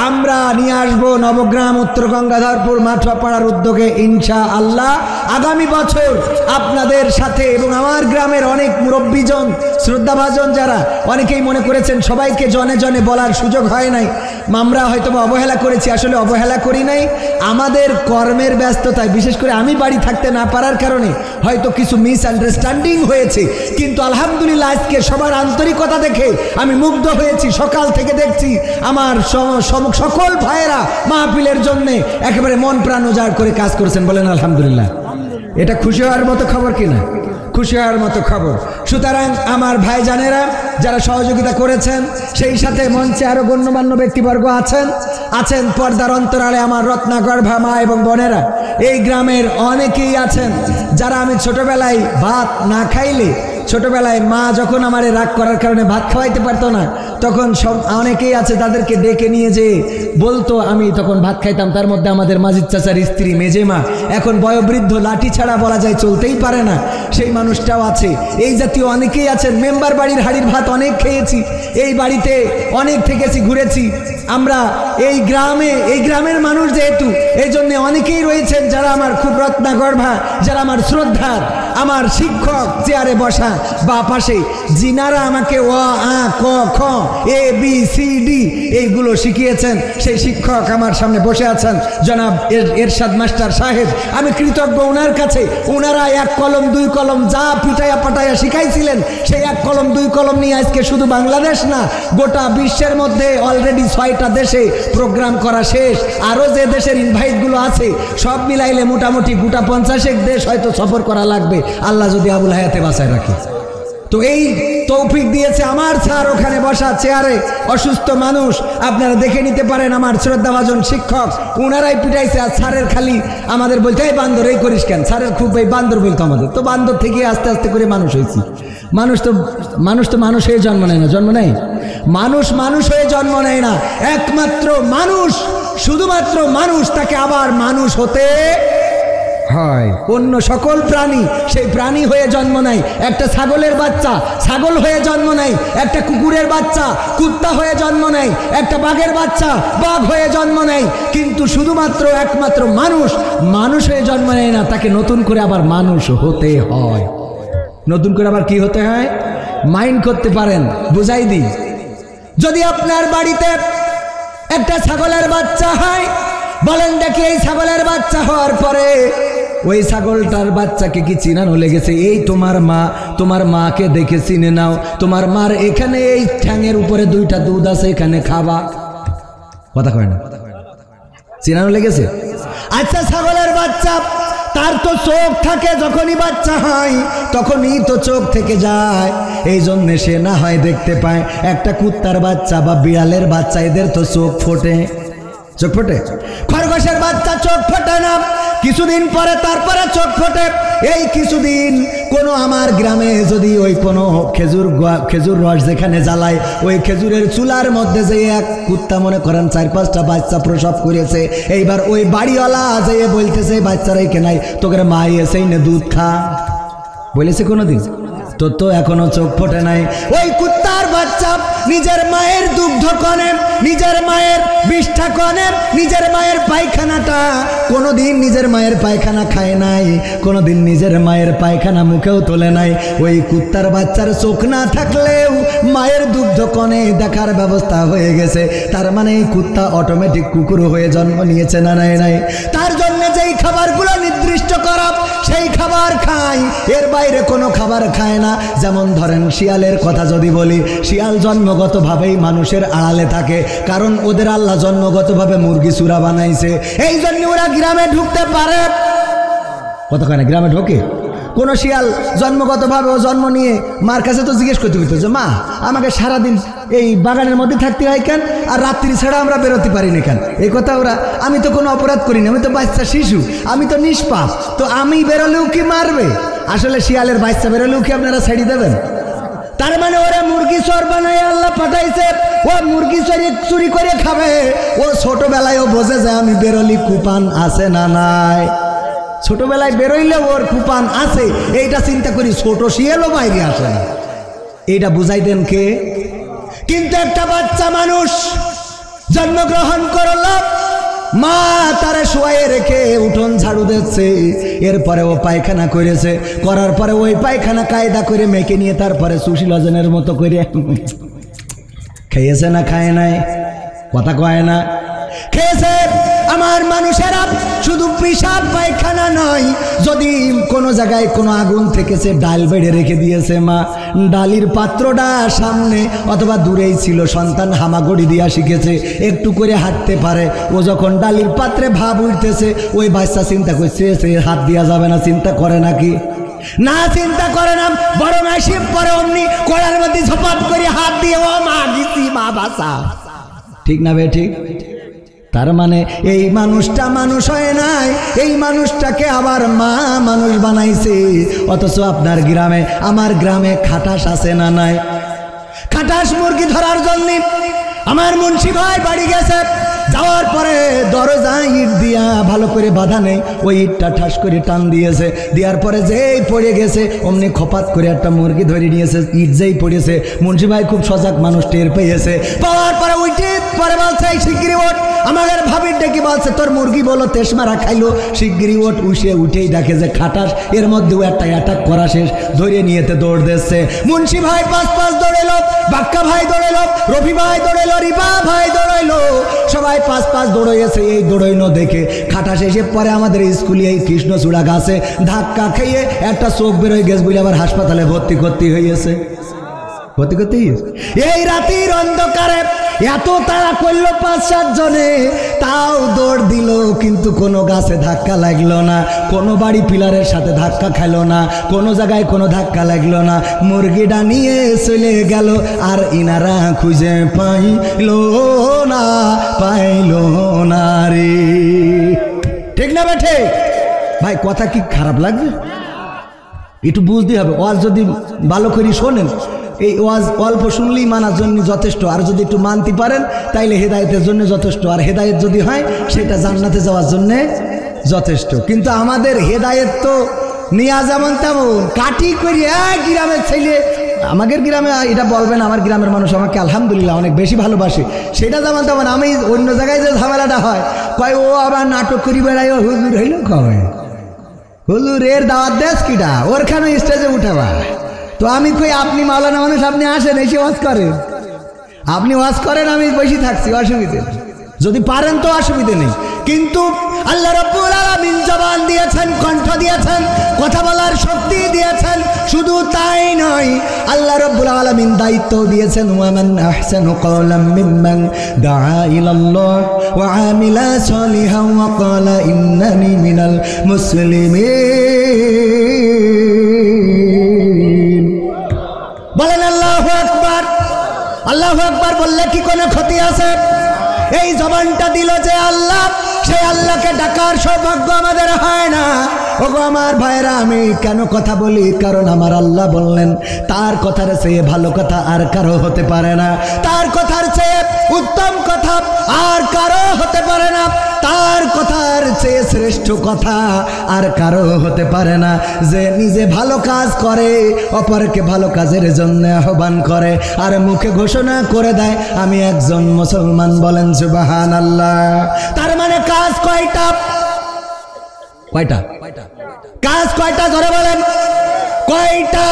আমরা নিয়ে আসবো নবগ্রাম উত্তর গঙ্গাধরপুর মাঠুয়াপাড়ার উদ্যোগে ইনশাআল্লাহ আগামী বছর আপনাদের সাথে। এবং আমার গ্রামের অনেক মুরব্বীজন, শ্রদ্ধাভাজন যারা, অনেকেই মনে করেছেন, সবাইকে জনে জনে বলার সুযোগ হয় নাই, আমরা হয়তো অবহেলা করেছি। আসলে অবহেলা করি নাই, আমাদের কর্মের ব্যস্ততায়, বিশেষ করে আমি বাড়ি থাকতে না পারার কারণে হয়তো কিছু মিসআন্ডারস্ট্যান্ডিং হয়েছে। কিন্তু আলহামদুলিল্লাহ আজকে সবার আন্তরিকতা দেখে আমি মুগ্ধ হয়েছি। সকাল থেকে দেখছি আমার সকল ভাইয়েরা মাহফিলের জন্যে একেবারে মন প্রাণ উজাড় করে কাজ করছেন, বলেন আলহামদুলিল্লাহ। এটা খুশি হওয়ার মতো খবর কিনা? খুশি হওয়ার মতো খবর। সুতরাং আমার ভাইজানেরা যারা সহযোগিতা করেছেন, সেই সাথে মঞ্চে আরো গণ্যমান্য ব্যক্তিবর্গ আছেন পর্দার অন্তরালে আমার রত্নাগর্ভা মা এবং বোনেরা, এই গ্রামের অনেকেই আছেন যারা আমি ছোটবেলায় ভাত না খাইলে, ছোটবেলায় মা যখন আমার রাগ করার কারণে ভাত খাওয়াইতে পারতো না, তখন সব অনেকেই আছে তাদেরকে ডেকে নিয়ে যে বলতো, আমি তখন ভাত খাইতাম। তার মধ্যে আমাদের মাজিদ চাচার স্ত্রী মেজে মা, এখন বয়োবৃদ্ধ, লাঠি ছাড়া বলা যায় চলতেই পারে না, সেই মানুষটাও আছে। এই জাতীয় অনেকেই আছেন। মেম্বার বাড়ির হাড়ির ভাত অনেক খেয়েছি, এই বাড়িতে অনেক থেকেছি, ঘুরেছি আমরা। এই গ্রামের মানুষ যেহেতু, এই জন্য অনেকেই রয়েছেন যারা আমার খুব রত্নাগর্ভা, যারা আমার শ্রদ্ধার, আমার শিক্ষক চেয়ারে বসা বা পাশে, যিনারা আমাকে অ আ ক খ এ বি সি ডি এইগুলো শিখিয়েছেন, সেই শিক্ষক আমার সামনে বসে আছেন, জনাব এরশাদ মাস্টার সাহেব। আমি কৃতজ্ঞ ওনার কাছে। ওনারা 1 কলম 2 কলম যা পিটাইয়া পাটাইয়া শিখাইছিলেন, সেই 1 কলম 2 কলম নিয়ে আজকে শুধু বাংলাদেশ না, গোটা বিশ্বের মধ্যে অলরেডি 6টা দেশে প্রোগ্রাম করা শেষ। আরও যে দেশের ইনভাইটগুলো আছে সব মিলাইলে মোটামুটি গোটা 50 দেশ হয়তো সফর করা লাগবে, আল্লাহ যদি আবুল হায়াতে বাঁচায় রাখে। তো এই তৌফিক দিয়েছে আমার স্যার, ওখানে বসা চেয়ারে অসুস্থ মানুষ, আপনারা দেখে নিতে পারেন। আমার শ্রদ্ধাভাজন শিক্ষক, ওনারাই পিটাইছে। আর স্যারের খালি আমাদের বলতে, এই বান্দর এই করিস কেন, স্যারের খুব এই বান্দর বলতো আমাদের। তো বান্দর থেকে আস্তে আস্তে করে মানুষ হয়েছি। মানুষ হয়ে জন্ম নেয় না, মানুষ হয়ে জন্ম নেয় না। একমাত্র মানুষ, শুধুমাত্র মানুষ, তাকে আবার মানুষ হতে হয়। অন্য সকল প্রাণী সেই প্রাণী হয়ে জন্ম নেয়। একটা ছাগলের বাচ্চা ছাগল হয়ে জন্ম নেয়, একটা কুকুরের বাচ্চা কুত্তা হয়ে জন্ম নেয়, একটা বাঘের বাচ্চা বাঘ হয়ে জন্ম নেয়। কিন্তু শুধুমাত্র একমাত্র মানুষ হয়ে জন্ম নেয় না, তাকে নতুন করে আবার মানুষ হতে হয়। নতুন করে আবার কি হতে হয় মাইন্ড করতে পারেন, বুঝাই দিই। যদি আপনার বাড়িতে একটা ছাগলের বাচ্চা হয়, বলেন দেখি এই ছাগলের বাচ্চা হওয়ার পরে ওই ছাগলটার বাচ্চাকে কি চিনানো লেগেছে? এই তোমার মাকে দেখে চিনে নাও, তোমার মার এখানে এই ঠ্যাঙের উপরে 2টা দুধ আছে, এখানে খাবা। কথা কয় না, চিনানো লেগেছে। আচ্ছা, ছাগলের বাচ্চা তার তো চোখ থাকে, যখনই বাচ্চা হয় তখনই তো চোখ থেকে যায়, এই জন্যে সে না হয় দেখতে পায়। একটা কুত্তার বাচ্চা বা বিড়ালের বাচ্চা, এদের তো চোখ ফোটে। খরগোশের বাচ্চা চোখ ফোটে না, কিছুদিন পরে তারপরে চোখ ফোটে। এই কিছুদিন কোনো আমার গ্রামে যদি ওই কোনো খেজুর রস যেখানে জ্বালায়, ওই খেজুরের চুলার মধ্যে যে এক কুত্তা মনে করেন 4-5টা বাচ্চা প্রসব করেছে, এইবার ওই বাড়িওয়ালা যে বলতেছে বাচ্চারাই কেনাই তোকে মা এসেই নে দুধ খা, বলেছে কোনোদিন? তো এখনো চোখ ফোটে নাই। ওই কুত্তার বাচ্চা নিজের মায়ের দুগ্ধ কনে, নিজের মায়ের বিষ্ঠা কনে, নিজের মায়ের পায়খানাটা কোনোদিন নিজের মায়ের পায়খানা খায় নাই, কোনোদিন নিজের মায়ের পায়খানা মুখেও তোলে নাই। ওই কুত্তার বাচ্চার চোখ না থাকলেও মায়ের দুগ্ধ কনে দেখার ব্যবস্থা হয়ে গেছে। তার মানে এই কুত্তা অটোমেটিক কুকুর হয়ে জন্ম নিয়েছে না নাই? তার জন্য যেই খাবারগুলো নির্দিষ্ট করা সেই খাবার খায়, এর বাইরে কোনো খাবার খায় না। যেমন ধরেন শিয়ালের কথা যদি বলি, শিয়াল জন্মগতভাবেই মানুষের আড়ালে থাকে, কারণ ওদের আল্লাহ জন্মগতভাবে মুরগি চূড়া বানাইছে, এই জন্য ওরা গ্রামে ঢুকতে পারে। কথা কয় না, গ্রামে ঢোকে। কোনো শিয়াল জন্মগতভাবে ও জন্ম নিয়ে মার কাছে তো জিজ্ঞেস করতে হইতো যে মা আমাকে সারাদিন এই বাগানের মধ্যে থাকতে হয় কেন, আর রাত্রি ছাড়া আমরা বেরোতে পারি না কেন? এই কথা ওরা, আমি তো কোনো অপরাধ করিনি, আমি তো বাচ্চা শিশু, আমি তো নিষ্পাপ, তো আমি বেরোলেও কি মারবে? আসলে শিয়ালের বাচ্চা বেরোলেও কি আপনারা ছেড়ে দেবেন? তার মানে ওরা মুরগি চোর বানায় আল্লাহ পাঠাইছে, ও মুরগি চুরি করে খাবে। ও ছোটবেলায় ও বোঝে যে আমি বেরোলি কুপান আছে না নাই, ছোটবেলায় বেরোইলে ওর কুপান আছে, এইটা চিন্তা করি। ছোট শিয়ালও বাইরে আসে না, এইটা বুঝাই দেন কে? কিন্তু একটা বাচ্চা মানুষ জন্মগ্রহণ করল, মা তারে শুয়ে রেখে উঠোন ঝাড়ু দিচ্ছে, এরপরে ও পায়খানা করেছে, করার পরে ওই পায়খানা কায়দা করে মেখে নিয়ে তারপরে সুশীলজনের মতো করে খেয়েছে না খায় নাই? কথা কয় না, খেয়েছে। আমার মানুষেরা শুধু পেশাব পায়খানা নয়, যদি কোনো জায়গায় কোনো আগুন থেকেছে, ডাল বেড়ে রেখে দিয়েছে মা, ডালির পাত্রটা সামনে অথবা দূরেই ছিল, সন্তান হামাগুড়ি দিয়া শিখেছে, একটু করে হাঁটতে পারে। ও যখন ডালির পাত্রে ভাব উঠতেছে, ওই বাচ্চা চিন্তা করছে সে হাত দিয়া যাবে না, চিন্তা করে নাকি? না চিন্তা করে না, বরং আসি পরে অমনি কোড়ার মধ্যে ঝপাট করে হাত দিয়ে ও মা গেছি মা বাসা। ঠিক না বে ঠিক? তার মানে এই মানুষটা মানুষ হয় নাই, এই মানুষটাকে আবার মা মানুষ বানাইছে। অথচ আপনার গ্রামে আমার গ্রামে খাটাস আছে না নাই? খাটাস মুরগি ধরার জন্য আমার মুন্সি ভাই বাড়ি গেছে, যাওয়ার পরে দরজায় ইট দিয়া ভালো করে বাঁধা নেই, ওই ইটটা ঠাস করে টান দিয়েছে, দেওয়ার পরে যেই পড়ে গেছে অমনি খপাত করে একটা মুরগি ধরে নিয়েছে। ইট যেই পড়েছে মুন্সি ভাই খুব সজাগ মানুষ, টের পেয়েছে। পাওয়ার পরে উঠে পরে বলছে শিগগিরি ওঠ। আমাদের ভাবির ডেকে বলছে তোর মুরগি বলো তেসমারা খাইলো, শিগগিরি ওঠ। উঠেই দেখে যে খাটাস, এর মধ্যেও একটা অ্যাটাক করা শেষ, ধরে নিয়েতে দৌড় দিচ্ছে। মুন্সি ভাই পাঁচ দৌড়েলো, বাক্কা ভাই দৌড়েলো, রফি ভাই দৌড়েলো, রিপা ভাই দৌড়াইলো, সবাই পাঁচ দৌড়াইছে। এই দৌড়াইনো দেখে খাটাস এসে পরে আমাদের স্কুলে এই কৃষ্ণচূড়া গাছে ধাক্কা খেয়ে একটা চোখ বেরোয় গেছে বলে আবার হাসপাতালে ভর্তি করতে হয়েছে। এই রাতের অন্ধকারে এত তাড়া করলো 5-7 জনে, তাও দৌড় দিল, কিন্তু কোনো গাছে ধাক্কা লাগলো না, কোনো বাড়ি পিলারের সাথে ধাক্কা খাইলো না, কোনো জায়গায় কোনো ধাক্কা লাগলো না। মুরগিটা নিয়ে চলে গেল, আর ইনারা খুঁজে পাইলো না রে। ঠিক না বেঠে ভাই? কথা কি খারাপ লাগবে? একটু বুঝতে হবে। ওয়াজ যদি ভালো করে শোনেন, এই ওয়াজ অল্প শুনলেই মানার জন্য যথেষ্ট, আর যদি একটু মানতে পারেন তাইলে হেদায়েতের জন্য যথেষ্ট, আর হেদায়েত যদি হয় সেটা জান্নাতে যাওয়ার জন্য যথেষ্ট। কিন্তু আমাদের হেদায়েত তো নিয়া যেমন তেমন কাটি করি গ্রামের ছেলে। আমাদের গ্রামে এটা বলবেন, আমার গ্রামের মানুষ আমাকে আলহামদুলিল্লাহ অনেক বেশি ভালোবাসে, সেটা যেমন তেমন। আমি অন্য জায়গায় যে ঝামেলাটা হয়, কয় ও আবার নাটক করি বেড়াই, ও হুজুর হইল কবে হুজুর এর দাওয়াত দেশ কিটা, ওরখানে স্টেজে উঠাবা। তো আমি কই আপনি মাওলানা মানুষ, আপনি আসেন, এসে ওয়াজ করেন, আপনি ওয়াজ করেন, আমি বসে থাকছি, অসুবিধে যদি পারেন তো অসুবিধে নেই। কিন্তু আল্লাহ রাব্বুল আলামিন জবান দিয়েছেন, কণ্ঠ দিয়েছেন, কথা বলার শক্তি দিয়েছেন। শুধু তাই নয়, আল্লাহ রাব্বুল আলামিন দায়িত্ব দিয়েছেন, ওয়ামান আহসানু ক্বাওলাম মিম্মান দাআ ইলাল্লাহ ওয়া আমিলা সলিহান ওয়া ক্বালা ইন্নানি মিনাল মুসলিমিন। বলেন আল্লাহু আকবার। আল্লাহু আকবার বললে কি কোনো ক্ষতি আছে? এই জবানটা দিল যে আল্লাহ, সেই আল্লাহকে ডাকার সৌভাগ্য আমাদের হয় না। ওগো আমার ভাইরা, আমি কেন কথা বলি? কারণ আমার আল্লাহ বললেন তার কথার চেয়ে ভালো কথা আর কারো হতে পারে না, তার কথার চেয়ে উত্তম কথা আর কারো হতে পারে না, তার কথার চেয়ে শ্রেষ্ঠ কথা আর কারো হতে পারে না। যে নিজে ভালো কাজ করে, অপরকে ভালো কাজের জন্য আহ্বান করে, আর মুখে ঘোষণা করে দেয় আমি একজন মুসলমান। বলেন সুবহানাল্লাহ। তার মানে কাজ কয়টা? কাজ কয়টা? জোরে বলেন কয়টা?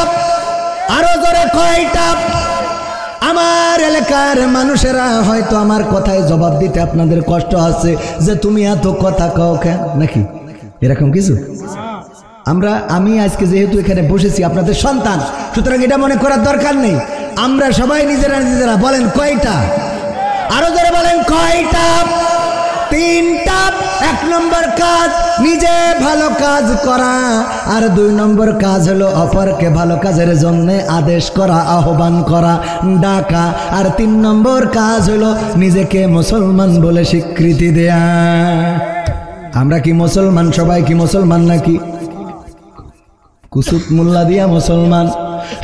আরো জোরে কয়টা? আমার এলাকার মানুষেরা হয়তো আমার কথায় জবাব দিতে আপনাদের কষ্ট আছে যে তুমি এত কথা কও কেন, নাকি এরকম কিছু? আমি আজকে যেহেতু এখানে বসেছি আপনাদের সন্তান, সুতরাং এটা মনে করার দরকার নেই। আমরা সবাই নিজেরা বলেন কয়টা? আরো জোরে বলেন কয়টা? 3টা। 1 নম্বর কাজ নিজে ভালো কাজ করা, আর 2 নম্বর কাজ হলো অপরকে ভালো কাজের জন্য আদেশ করা, আহ্বান করা, ডাকা, আর 3 নম্বর কাজ হলো নিজেকে মুসলমান বলে স্বীকৃতি দেয়া। আমরা কি মুসলমান? সবাই কি মুসলমান নাকি? কুসুত মোল্লা দিয়া মুসলমান?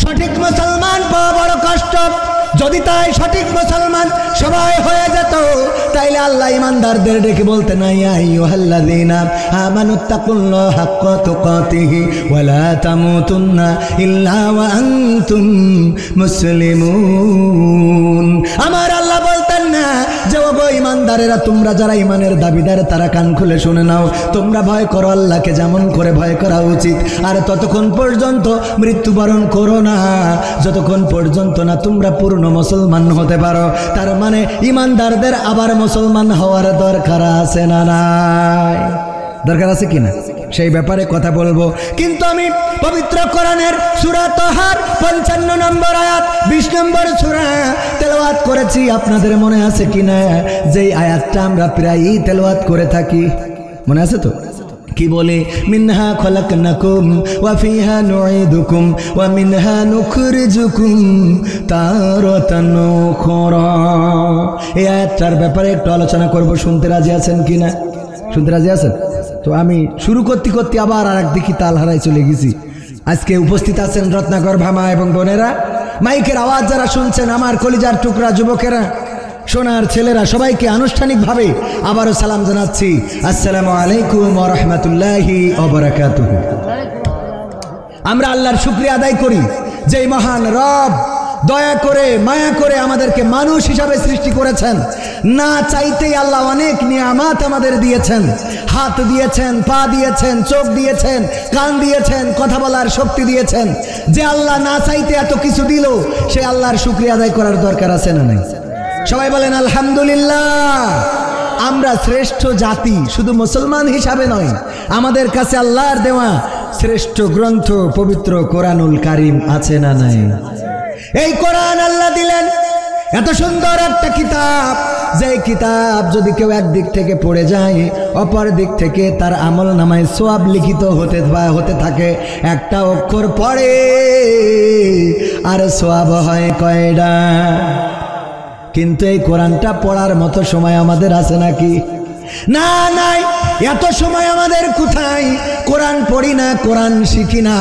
সঠিক মুসলমান পাওয়া বড় কষ্ট। যদি তাই সঠিক মুসলমান সবাই হয়ে যেত, তাইলে আল্লাহ ইমানদারদের ডেকে বলতেন ইয়া আইয়ুহাল্লাযীনা আমানুত্তাকুল্লাহা হাক্কা তুকাতিহি ওয়া লা তামুতুন্না ইল্লা ওয়া আনতুম মুসলিমুন। আমার আল্লাহ বলতেন না যে ও ইমানদারেরা, তোমরা যারা ইমানের দাবিদার তারা কান খুলে শুনে নাও, তোমরা ভয় করো আল্লাহকে যেমন করে ভয় করা উচিত, আর ততক্ষণ পর্যন্ত মৃত্যুবরণ করো না যতক্ষণ পর্যন্ত না তোমরা পূর্ণ মুসলমান হতে পারো। তার মানে ইমানদারদের আবার মুসলমান হওয়ার দরকার আছে না নাই? দরকার আছে কিনা সেই ব্যাপারে কথা বলবো। কিন্তু আমি পবিত্র কোরআনের সূরা তাহার 55 নম্বর আয়াত 20 নম্বর সূরা তেলাওয়াত করেছি। আপনাদের মনে আছে কিনা যেই আয়াতটা আমরা প্রায়ই তেলাওয়াত করে থাকি? মনে আছে তো? কি বলে মিনহা খলাকনাকুম ওয়া ফিহা নুঈদুকুম ওয়া মিনহা নুখরিজুকুম তারাতান উখরা। এই আয়াতটার ব্যাপারে একটু আলোচনা করব, শুনতে রাজি আছেন কিনা? শুনতে রাজি আছেন? তো আমি শুরু করতে করতে আবার আর একদিকে তাল হারাই চলে গেছি। আজকে উপস্থিত আছেন রত্নাকর ভামা এবং বোনেরা, মাইকের আওয়াজ যারা শুনছেন, আমার কলিজার টুকরা যুবকেরা, সোনার ছেলেরা, সবাইকে আনুষ্ঠানিকভাবে আবারও সালাম জানাচ্ছি। আসসালামু আলাইকুম ওয়া রাহমাতুল্লাহি ওয়া বারাকাতুহু। আমরা আল্লাহর শুকরিয়া আদায় করি যে মহান রব দয়া করে মায়া করে আমাদেরকে মানুষ হিসাবে সৃষ্টি করেছেন। না চাইতেই আল্লাহ অনেক নিয়ামত আমাদের দিয়েছেন। হাত দিয়েছেন, পা দিয়েছেন, চোখ দিয়েছেন, কান দিয়েছেন, কথা বলার শক্তি দিয়েছেন। যে আল্লাহ না চাইতে এত কিছু দিল, সে আল্লাহর শুকরিয়া আদায় করার দরকার আছে না নাই? সবাই বলেন আলহামদুলিল্লাহ। আমরা শ্রেষ্ঠ জাতি শুধু মুসলমান হিসাবে নয়, আমাদের কাছে আল্লাহর দেওয়া শ্রেষ্ঠ গ্রন্থ পবিত্র কোরআনুল কারীম আছে না নাই? এই কোরআন আল্লাহ দিলেন, এত সুন্দর একটা কিতাব, যে কিতাব যদি কেউ একদিক থেকে পড়ে যায়, অপর দিক থেকে তার আমল নামায় সওয়াব লিখিত হতে থাকে। একটা অক্ষর পড়ে আর সওয়াব হয় কয়টা? কিন্তু এই কোরআনটা পড়ার মতো সময় আমাদের আছে নাকি? না, নাই। এত সময় আমাদের কোথায়? কোরআন পড়ি না, কোরআন শিখি না।